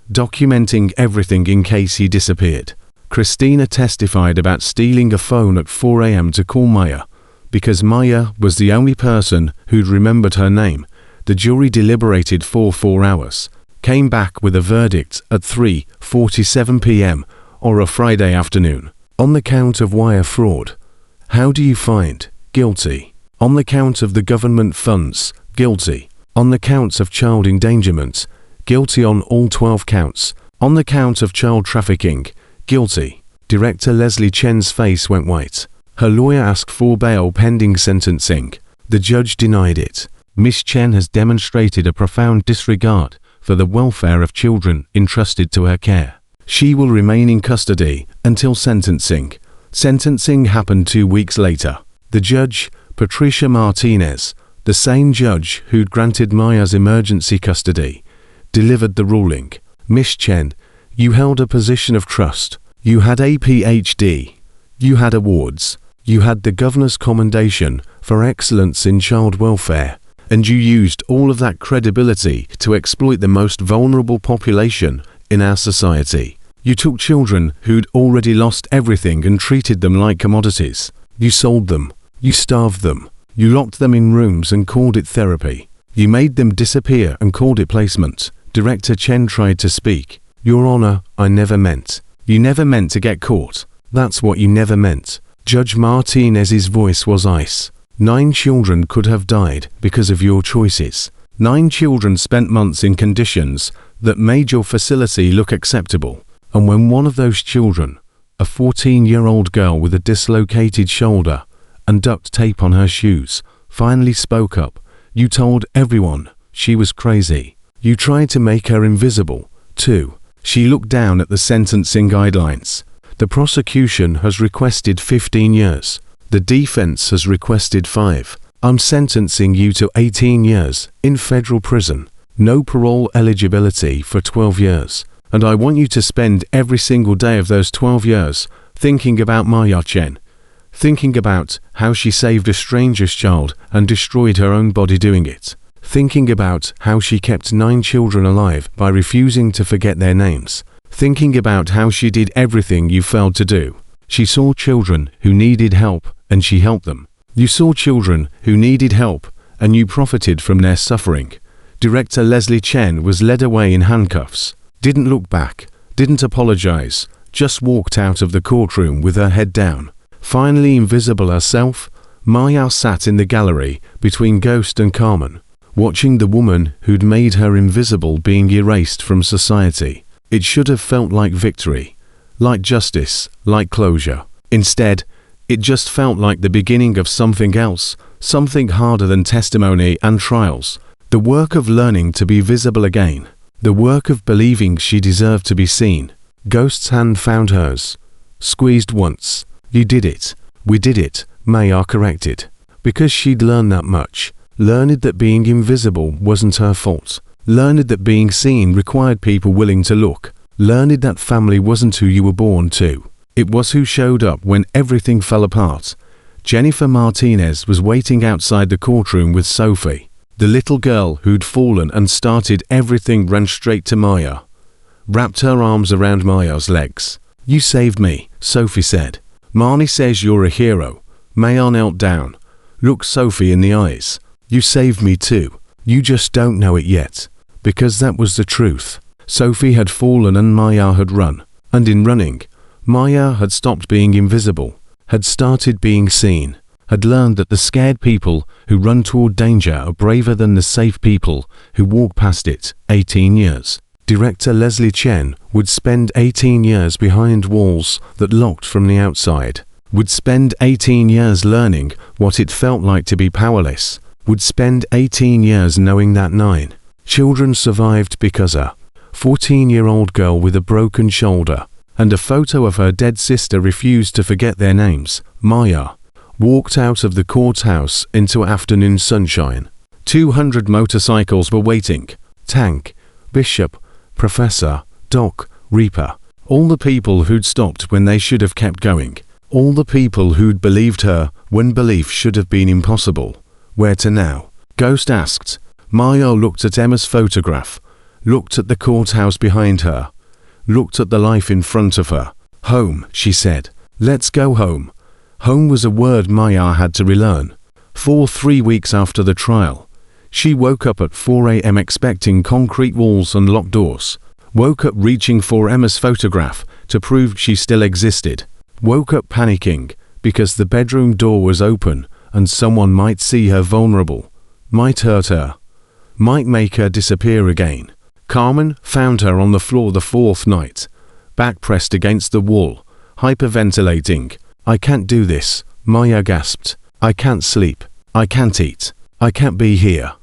documenting everything in case he disappeared. Christina testified about stealing a phone at 4 a.m. to call Maya, because Maya was the only person who'd remembered her name. The jury deliberated for 4 hours, came back with a verdict at 3:47 p.m. or a Friday afternoon. On the count of wire fraud, how do you find? Guilty. On the count of the government funds, guilty. On the counts of child endangerment, guilty on all 12 counts. On the count of child trafficking, guilty. Director Leslie Chen's face went white. Her lawyer asked for bail pending sentencing. The judge denied it. Miss Chen has demonstrated a profound disregard for the welfare of children entrusted to her care. She will remain in custody until sentencing. Sentencing happened 2 weeks later. The judge, Patricia Martinez, the same judge who'd granted Maya's emergency custody, delivered the ruling. Miss Chen, you held a position of trust. You had a PhD. You had awards. You had the governor's commendation for excellence in child welfare. And you used all of that credibility to exploit the most vulnerable population in our society. You took children who'd already lost everything and treated them like commodities. You sold them. You starved them. You locked them in rooms and called it therapy. You made them disappear and called it placement. Director Chen tried to speak. Your Honor, I never meant. You never meant to get caught. That's what you never meant. Judge Martinez's voice was ice. 9 children could have died because of your choices. 9 children spent months in conditions that made your facility look acceptable. And when one of those children, a 14-year-old girl with a dislocated shoulder and duct tape on her shoes, finally spoke up, you told everyone she was crazy. You tried to make her invisible, too. She looked down at the sentencing guidelines. The prosecution has requested 15 years. The defense has requested 5. I'm sentencing you to 18 years in federal prison. No parole eligibility for 12 years. And I want you to spend every single day of those 12 years thinking about Maya Chen, thinking about how she saved a stranger's child and destroyed her own body doing it, thinking about how she kept 9 children alive by refusing to forget their names, thinking about how she did everything you failed to do. She saw children who needed help and she helped them. You saw children who needed help and you profited from their suffering. Director Leslie Chen was led away in handcuffs. Didn't look back, didn't apologize, just walked out of the courtroom with her head down. Finally invisible herself, Maya sat in the gallery between Ghost and Carmen, watching the woman who'd made her invisible being erased from society. It should have felt like victory, like justice, like closure. Instead, it just felt like the beginning of something else, something harder than testimony and trials. The work of learning to be visible again. The work of believing she deserved to be seen. Ghost's hand found hers. Squeezed once. You did it. We did it, Maya corrected. Because she'd learned that much. Learned that being invisible wasn't her fault. Learned that being seen required people willing to look. Learned that family wasn't who you were born to. It was who showed up when everything fell apart. Jennifer Martinez was waiting outside the courtroom with Sophie. The little girl who'd fallen and started everything ran straight to Maya. Wrapped her arms around Maya's legs. You saved me, Sophie said. Marnie says you're a hero. Maya knelt down. Looked Sophie in the eyes. You saved me too. You just don't know it yet. Because that was the truth. Sophie had fallen and Maya had run. And in running, Maya had stopped being invisible. Had started being seen. Had learned that the scared people who run toward danger are braver than the safe people who walk past it. 18 years. Director Leslie Chen would spend 18 years behind walls that locked from the outside. Would spend 18 years learning what it felt like to be powerless. Would spend 18 years knowing that 9 children survived because a 14-year-old girl with a broken shoulder and a photo of her dead sister refused to forget their names. Maya walked out of the courthouse into afternoon sunshine. 200 motorcycles were waiting. Tank, Bishop, Professor, Doc, Reaper. All the people who'd stopped when they should have kept going. All the people who'd believed her when belief should have been impossible. Where to now? Ghost asked. Maya looked at Emma's photograph, looked at the courthouse behind her, looked at the life in front of her. Home, she said. Let's go home. Home was a word Maya had to relearn. For 3 weeks after the trial, she woke up at 4 a.m. expecting concrete walls and locked doors. Woke up reaching for Emma's photograph to prove she still existed. Woke up panicking because the bedroom door was open and someone might see her vulnerable, might hurt her, might make her disappear again. Carmen found her on the floor the 4th night, back pressed against the wall, hyperventilating. I can't do this, Maya gasped. I can't sleep. I can't eat. I can't be here.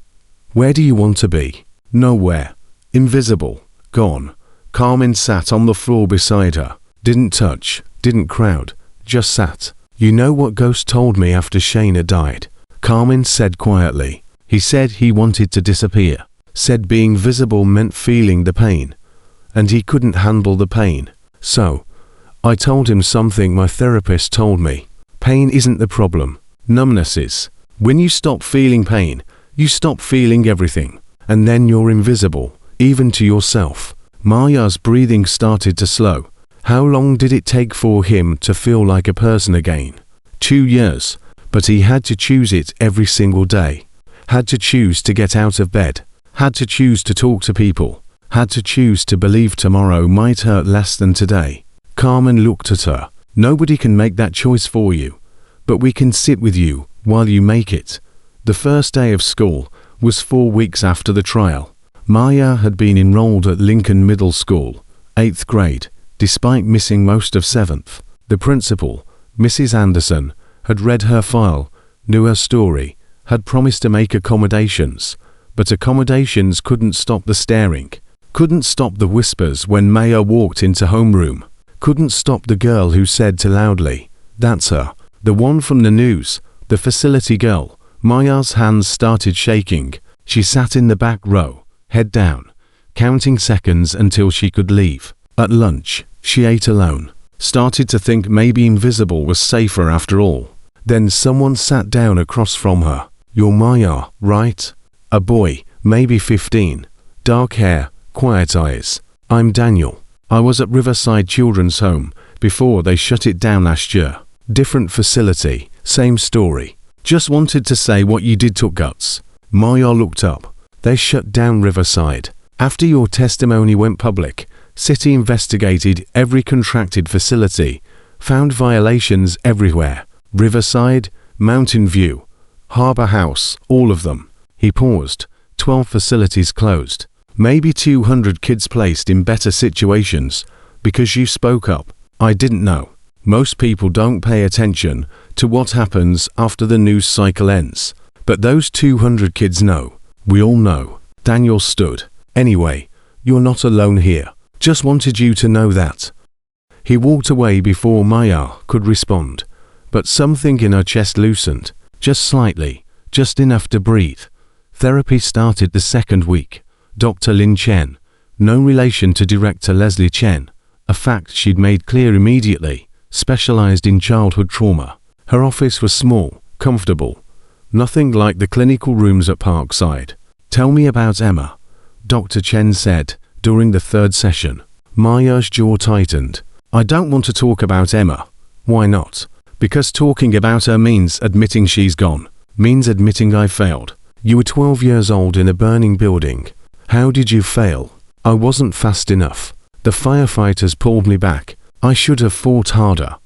Where do you want to be? Nowhere. Invisible. Gone. Carmen sat on the floor beside her. Didn't touch. Didn't crowd. Just sat. You know what Ghost told me after Shayna died? Carmen said quietly. He said he wanted to disappear. Said being visible meant feeling the pain. And he couldn't handle the pain. So, I told him something my therapist told me. Pain isn't the problem. Numbness is. When you stop feeling pain, you stop feeling everything. And then you're invisible, even to yourself. Maya's breathing started to slow. How long did it take for him to feel like a person again? 2 years, but he had to choose it every single day. Had to choose to get out of bed. Had to choose to talk to people. Had to choose to believe tomorrow might hurt less than today. Carmen looked at her. Nobody can make that choice for you, but we can sit with you while you make it. The first day of school was 4 weeks after the trial. Maya had been enrolled at Lincoln Middle School, 8th grade, despite missing most of 7th. The principal, Mrs. Anderson, had read her file, knew her story, had promised to make accommodations, but accommodations couldn't stop the staring, couldn't stop the whispers when Maya walked into homeroom, couldn't stop the girl who said too loudly, "That's her, the one from the news, the facility girl." Maya's hands started shaking. She sat in the back row, head down, counting seconds until she could leave. At lunch, she ate alone, started to think maybe invisible was safer after all. Then someone sat down across from her. "You're Maya, right?" A boy, maybe 15, dark hair, quiet eyes. "I'm Daniel. I was at Riverside Children's Home before they shut it down last year. Different facility, same story. Just wanted to say what you did took guts." Maya looked up. "They shut down Riverside. After your testimony went public, City investigated every contracted facility, found violations everywhere. Riverside, Mountain View, Harbor House, all of them." He paused. 12 facilities closed. Maybe 200 kids placed in better situations because you spoke up. I didn't know. Most people don't pay attention to what happens after the news cycle ends. But those 200 kids know. We all know. Daniel stood. "Anyway, you're not alone here. Just wanted you to know that." He walked away before Maya could respond, but something in her chest loosened, just slightly, just enough to breathe. Therapy started the 2nd week. Dr. Lin Chen, no relation to Director Leslie Chen, a fact she'd made clear immediately, specialized in childhood trauma. Her office was small, comfortable, nothing like the clinical rooms at Parkside. "Tell me about Emma," Dr. Chen said during the 3rd session. Maya's jaw tightened. "I don't want to talk about Emma." "Why not?" "Because talking about her means admitting she's gone, means admitting I failed. You were 12 years old in a burning building. How did you fail?" "I wasn't fast enough. The firefighters pulled me back. I should have fought harder."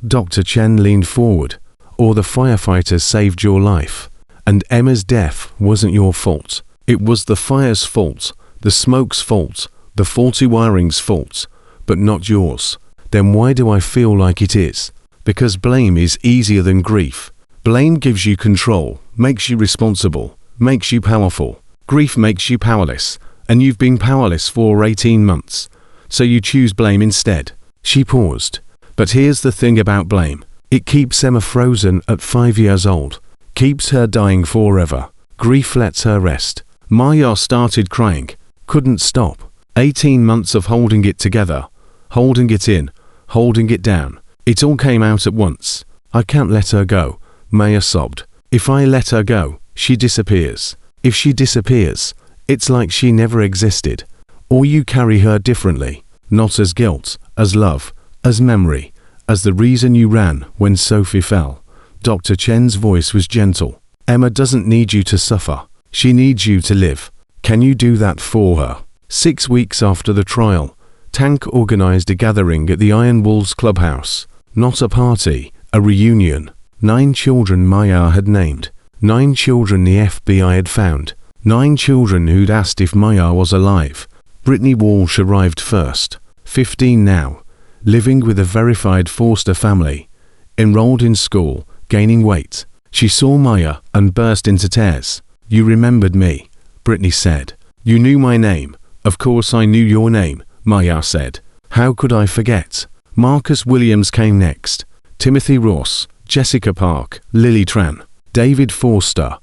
Dr. Chen leaned forward. "Or the firefighters saved your life. And Emma's death wasn't your fault. It was the fire's fault, the smoke's fault, the faulty wiring's fault, but not yours." "Then why do I feel like it is?" "Because blame is easier than grief. Blame gives you control, makes you responsible, makes you powerful. Grief makes you powerless, and you've been powerless for 18 months. So you choose blame instead." She paused. "But here's the thing about blame. It keeps Emma frozen at 5 years old, keeps her dying forever. Grief lets her rest." Maya started crying, couldn't stop. 18 months of holding it together, holding it in, holding it down. It all came out at once. I can't let her go, Maya sobbed. If I let her go, she disappears. If she disappears, it's like she never existed. Or you carry her differently, not as guilt, as love, as memory, as the reason you ran when Sophie fell. Dr. Chen's voice was gentle. Emma doesn't need you to suffer. She needs you to live. Can you do that for her? 6 weeks after the trial, Tank organized a gathering at the Iron Wolves clubhouse. Not a party, a reunion. 9 children Maya had named. 9 children the FBI had found. 9 children who'd asked if Maya was alive. Brittany Walsh arrived first. 15 now. Living with a verified foster family. Enrolled in school, gaining weight. She saw Maya and burst into tears. You remembered me, Brittany said. You knew my name. Of course I knew your name, Maya said. How could I forget? Marcus Williams came next. Timothy Ross, Jessica Park, Lily Tran, David Forster,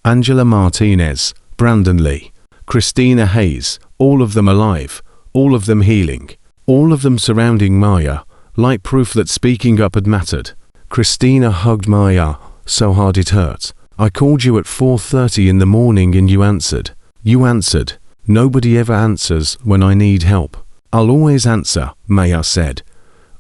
Angela Martinez, Brandon Lee, Christina Hayes, all of them alive, all of them healing, all of them surrounding Maya, like proof that speaking up had mattered. Christina hugged Maya so hard it hurt. I called you at 4:30 in the morning and you answered. You answered. Nobody ever answers when I need help. I'll always answer, Maya said.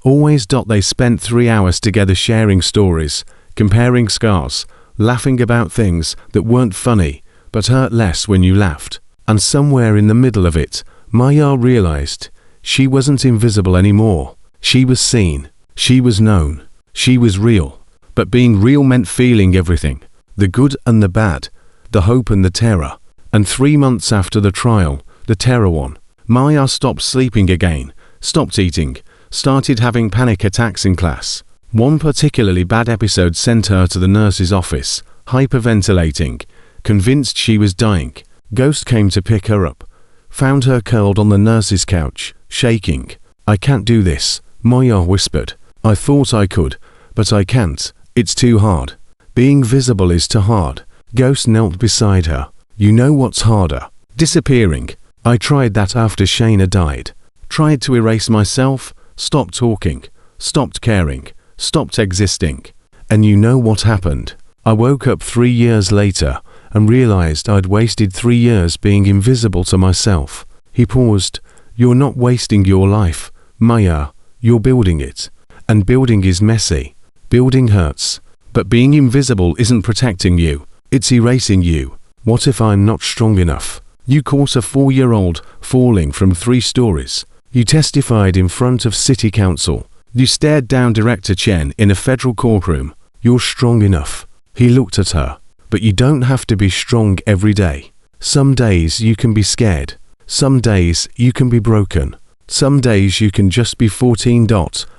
Always. They spent 3 hours together sharing stories, comparing scars, laughing about things that weren't funny, but hurt less when you laughed. And somewhere in the middle of it, Maya realized she wasn't invisible anymore. She was seen. She was known. She was real. But being real meant feeling everything. The good and the bad. The hope and the terror. And 3 months after the trial, the terror won. Maya stopped sleeping again, stopped eating, started having panic attacks in class. One particularly bad episode sent her to the nurse's office, hyperventilating, convinced she was dying. Ghost came to pick her up, found her curled on the nurse's couch, shaking. I can't do this, Maya whispered. I thought I could, but I can't. It's too hard. Being visible is too hard. Ghost knelt beside her. You know what's harder? Disappearing. I tried that after Shayna died. Tried to erase myself, stopped talking, stopped caring, stopped existing. And you know what happened? I woke up 3 years later and realized I'd wasted 3 years being invisible to myself. He paused. You're not wasting your life, Maya. You're building it. And building is messy. Building hurts. But being invisible isn't protecting you. It's erasing you. What if I'm not strong enough? You caught a 4-year-old falling from 3 stories. You testified in front of city council. You stared down Director Chen in a federal courtroom. You're strong enough. He looked at her. But you don't have to be strong every day. Some days you can be scared. Some days you can be broken. Some days you can just be 14.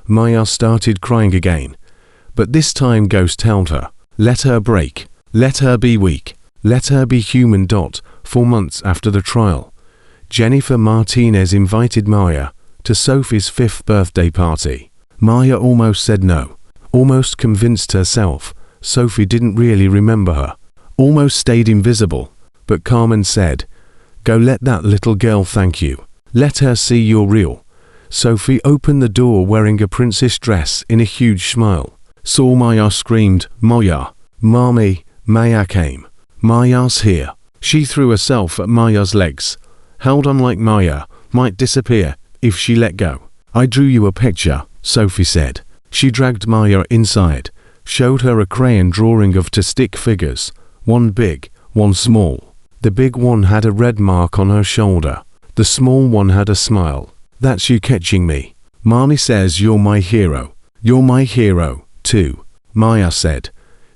Maya started crying again. But this time Ghost held her. Let her break. Let her be weak. Let her be human. 4 months after the trial, Jennifer Martinez invited Maya to Sophie's 5th birthday party. Maya almost said no. Almost convinced herself Sophie didn't really remember her. Almost stayed invisible. But Carmen said, go let that little girl thank you. Let her see you're real. Sophie opened the door wearing a princess dress in a huge smile. Saw Maya, screamed, Maya, Mommy. Maya came. Maya's here. She threw herself at Maya's legs. Held on like Maya might disappear if she let go. I drew you a picture, Sophie said. She dragged Maya inside, showed her a crayon drawing of 2 stick figures, one big, one small. The big one had a red mark on her shoulder. The small one had a smile. That's you catching me. Marnie says you're my hero. You're my hero, too, Maya said.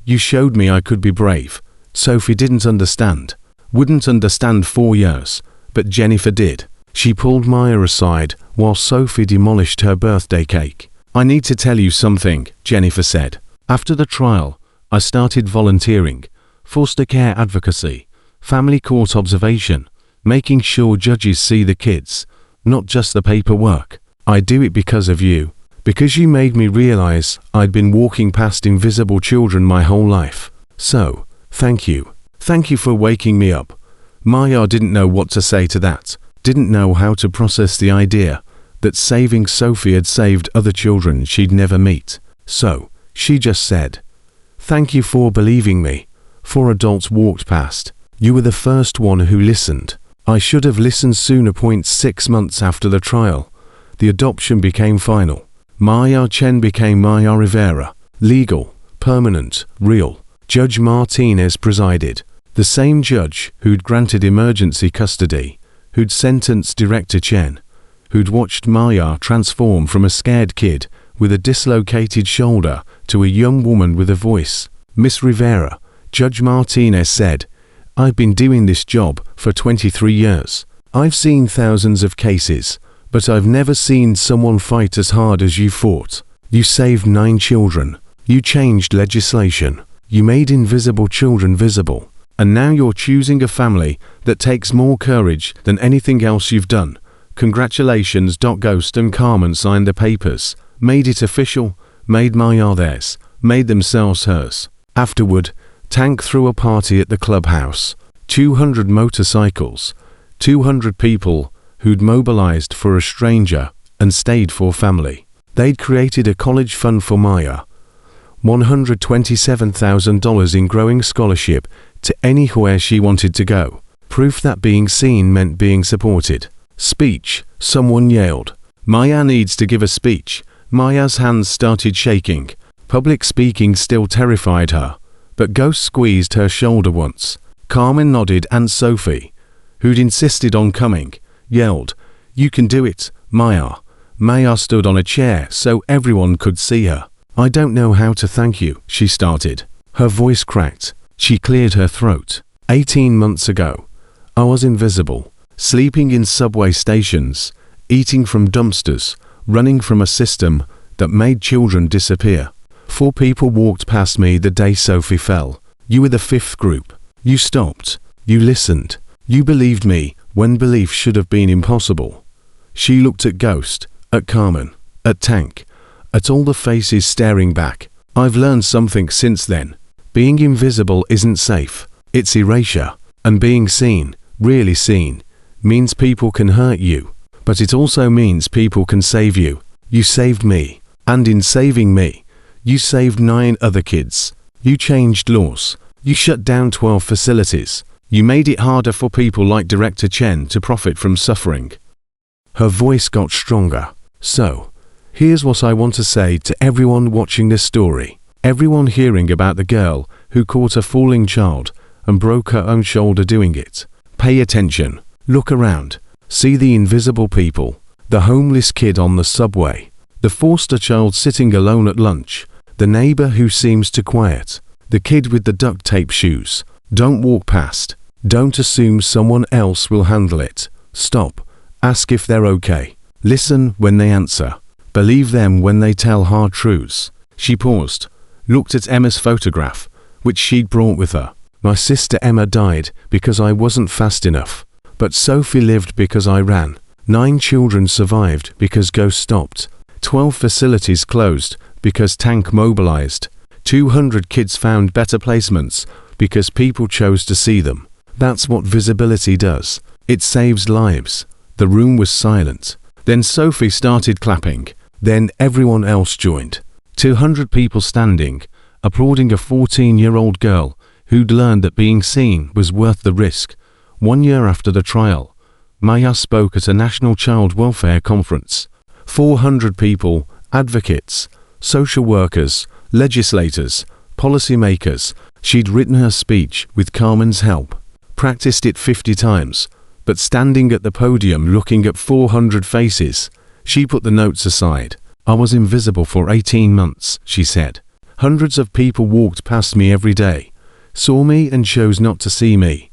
You showed me I could be brave. Sophie didn't understand. Wouldn't understand 4 years. But Jennifer did. She pulled Maya aside while Sophie demolished her birthday cake. I need to tell you something, Jennifer said. After the trial, I started volunteering. Foster care advocacy. Family court observation. Making sure judges see the kids. Not just the paperwork. I do it because of you. Because you made me realize I'd been walking past invisible children my whole life. So, thank you. Thank you for waking me up. Maya didn't know what to say to that. Didn't know how to process the idea. that saving Sophie had saved other children she'd never meet. So, she just said, "Thank you for believing me." 4 adults walked past. "You were the first one who listened. I should have listened sooner." 6 months after the trial, the adoption became final. Maya Chen became Maya Rivera. Legal, permanent, real. Judge Martinez presided. The same judge who'd granted emergency custody, who'd sentenced Director Chen, who'd watched Maya transform from a scared kid with a dislocated shoulder to a young woman with a voice. "Miss Rivera," Judge Martinez said, "I've been doing this job for 23 years. I've seen thousands of cases, but I've never seen someone fight as hard as you fought. You saved 9 children. You changed legislation. You made invisible children visible. And now you're choosing a family that takes more courage than anything else you've done. Congratulations." Ghost and Carmen signed the papers, made it official, made Maya theirs, made themselves hers. Afterward, Tank threw a party at the clubhouse. 200 motorcycles, 200 people who'd mobilized for a stranger and stayed for family. They'd created a college fund for Maya, $127,000 in growing scholarship to anywhere she wanted to go. Proof that being seen meant being supported. Speech, someone yelled. "Maya needs to give a speech." Maya's hands started shaking. Public speaking still terrified her, but Ghost squeezed her shoulder once. Carmen nodded, and Sophie, who'd insisted on coming, yelled, "You can do it, Maya." Maya stood on a chair so everyone could see her. "I don't know how to thank you," she started. Her voice cracked. She cleared her throat. 18 months ago, I was invisible, sleeping in subway stations, eating from dumpsters, running from a system that made children disappear. 4 people walked past me the day Sophie fell. You were the 5th group. You stopped. You listened. You believed me when belief should have been impossible. She looked at Ghost, at Carmen, at Tank, at all the faces staring back. I've learned something since then. Being invisible isn't safe. It's erasure. And being seen, really seen, means people can hurt you. But it also means people can save you. You saved me. And in saving me, you saved 9 other kids. You changed laws. You shut down 12 facilities. You made it harder for people like Director Chen to profit from suffering. Her voice got stronger. So, here's what I want to say to everyone watching this story. Everyone hearing about the girl who caught a falling child and broke her own shoulder doing it. Pay attention. Look around. See the invisible people. The homeless kid on the subway. The foster child sitting alone at lunch. The neighbor who seems too quiet. The kid with the duct tape shoes. Don't walk past. Don't assume someone else will handle it. Stop. Ask if they're okay. Listen when they answer. Believe them when they tell hard truths. She paused, looked at Emma's photograph, which she'd brought with her. My sister Emma died because I wasn't fast enough. But Sophie lived because I ran. 9 children survived because Ghost stopped. 12 facilities closed because Tank mobilized. 200 kids found better placements because people chose to see them. That's what visibility does. It saves lives. The room was silent. Then Sophie started clapping. Then everyone else joined. 200 people standing, applauding a 14-year-old girl who'd learned that being seen was worth the risk. 1 year after the trial, Maya spoke at a national child welfare conference. 400 people, advocates, social workers, legislators, policymakers. She'd written her speech with Carmen's help, practiced it 50 times, but standing at the podium looking at 400 faces, she put the notes aside. I was invisible for 18 months, she said. Hundreds of people walked past me every day, saw me and chose not to see me,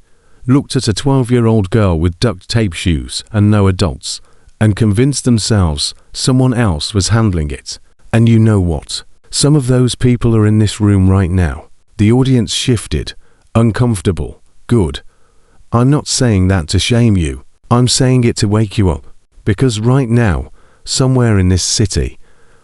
looked at a 12-year-old girl with duct tape shoes and no adults, and convinced themselves someone else was handling it. And you know what? Some of those people are in this room right now. The audience shifted. Uncomfortable. Good. I'm not saying that to shame you. I'm saying it to wake you up. Because right now, somewhere in this city,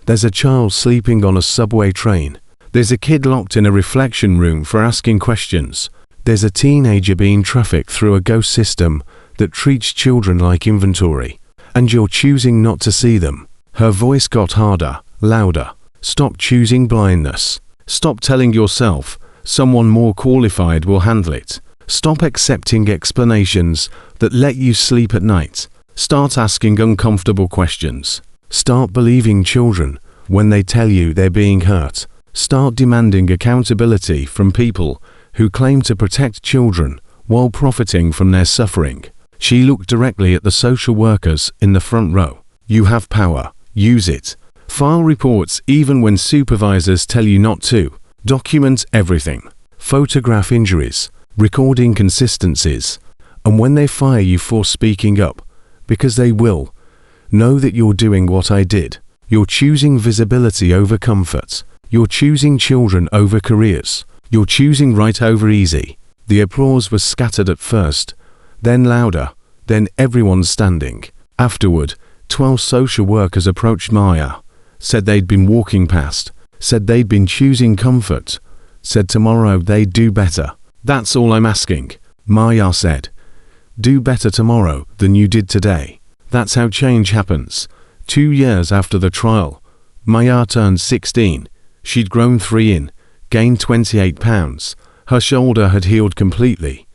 there's a child sleeping on a subway train. There's a kid locked in a reflection room for asking questions. There's a teenager being trafficked through a ghost system that treats children like inventory. And you're choosing not to see them. Her voice got harder, louder. Stop choosing blindness. Stop telling yourself someone more qualified will handle it. Stop accepting explanations that let you sleep at night. Start asking uncomfortable questions. Start believing children when they tell you they're being hurt. Start demanding accountability from people who claim to protect children while profiting from their suffering. She looked directly at the social workers in the front row. You have power. Use it. File reports even when supervisors tell you not to. Document everything. Photograph injuries. Record inconsistencies. And when they fire you for speaking up, because they will, know that you're doing what I did. You're choosing visibility over comfort. You're choosing children over careers. You're choosing right over easy. The applause was scattered at first, then louder, then everyone standing. Afterward, 12 social workers approached Maya, said they'd been walking past, said they'd been choosing comfort, said tomorrow they'd do better. That's all I'm asking, Maya said. Do better tomorrow than you did today. That's how change happens. 2 years after the trial, Maya turned 16. She'd grown 3 in, gained 28 pounds. Her shoulder had healed completely,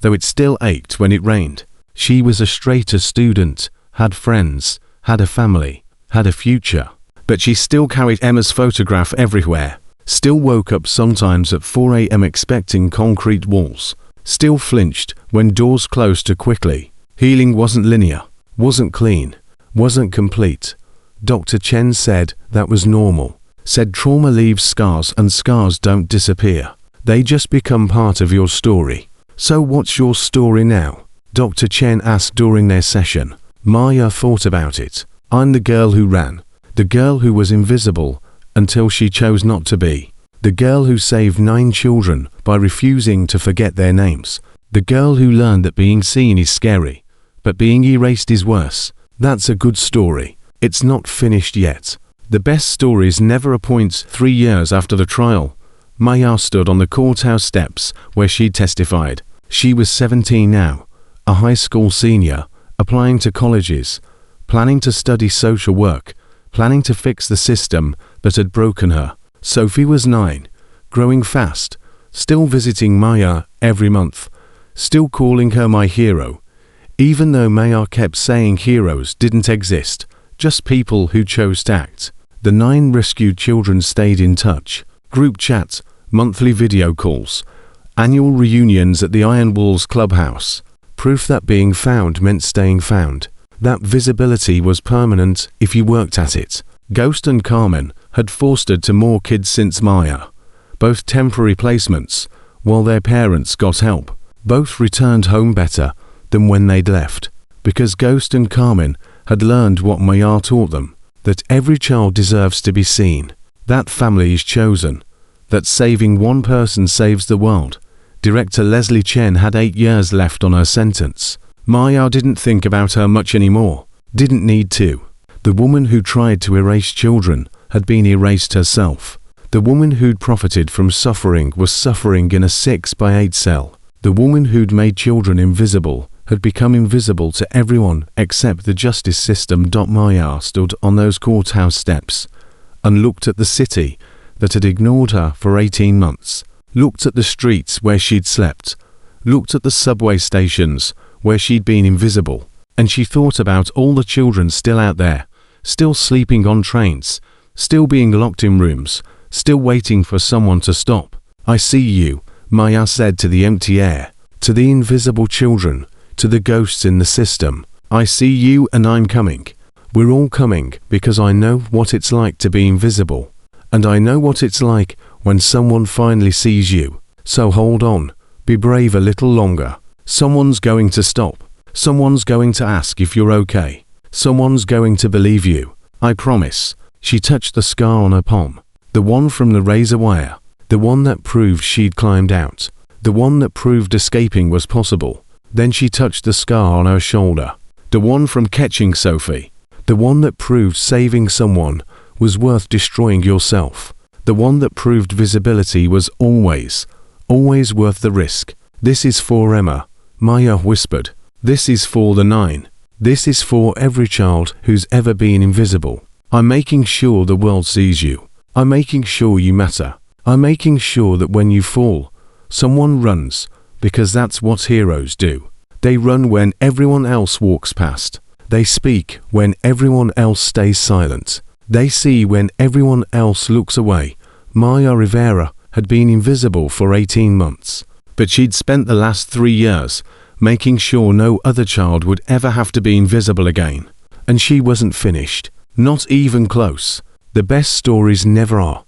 though it still ached when it rained. She was a straighter student, had friends, had a family, had a future. But she still carried Emma's photograph everywhere, still woke up sometimes at 4 a.m. expecting concrete walls, still flinched when doors closed too quickly. Healing wasn't linear, wasn't clean, wasn't complete. Dr. Chen said that was normal, said trauma leaves scars and scars don't disappear. They just become part of your story. So what's your story now? Dr. Chen asked during their session. Maya thought about it. I'm the girl who ran. The girl who was invisible until she chose not to be. The girl who saved 9 children by refusing to forget their names. The girl who learned that being seen is scary, but being erased is worse. That's a good story. It's not finished yet. The best stories never appoint 3 years after the trial. Maya stood on the courthouse steps where she testified. She was 17 now, a high school senior, applying to colleges, planning to study social work, planning to fix the system that had broken her. Sophie was 9, growing fast, still visiting Maya every month, still calling her my hero, even though Maya kept saying heroes didn't exist, just people who chose to act. The 9 rescued children stayed in touch. Group chats, monthly video calls, annual reunions at the Iron Walls clubhouse. Proof that being found meant staying found. That visibility was permanent if you worked at it. Ghost and Carmen had fostered to more kids since Maya. Both temporary placements, while their parents got help. Both returned home better than when they'd left. Because Ghost and Carmen had learned what Maya taught them. That every child deserves to be seen. That family is chosen. That saving one person saves the world. Director Leslie Chen had 8 years left on her sentence. Maya didn't think about her much anymore. Didn't need to. The woman who tried to erase children had been erased herself. The woman who'd profited from suffering was suffering in a 6x8 cell. The woman who'd made children invisible had become invisible to everyone except the justice system. Maya stood on those courthouse steps and looked at the city that had ignored her for 18 months. Looked at the streets where she'd slept. Looked at the subway stations where she'd been invisible. And she thought about all the children still out there, still sleeping on trains, still being locked in rooms, still waiting for someone to stop. I see you, Maya said to the empty air, to the invisible children, to the ghosts in the system. I see you and I'm coming. We're all coming because I know what it's like to be invisible. And I know what it's like when someone finally sees you. So hold on, be brave a little longer. Someone's going to stop. Someone's going to ask if you're okay. Someone's going to believe you. I promise. She touched the scar on her palm. The one from the razor wire. The one that proved she'd climbed out. The one that proved escaping was possible. Then she touched the scar on her shoulder. The one from catching Sophie. The one that proved saving someone was worth destroying yourself. The one that proved visibility was always worth the risk. This is for Emma, Maya whispered. This is for the 9. This is for every child who's ever been invisible. I'm making sure the world sees you. I'm making sure you matter. I'm making sure that when you fall, someone runs, because that's what heroes do. They run when everyone else walks past. They speak when everyone else stays silent. They see when everyone else looks away. Maya Rivera had been invisible for 18 months, but she'd spent the last 3 years making sure no other child would ever have to be invisible again. And she wasn't finished. Not even close. The best stories never are.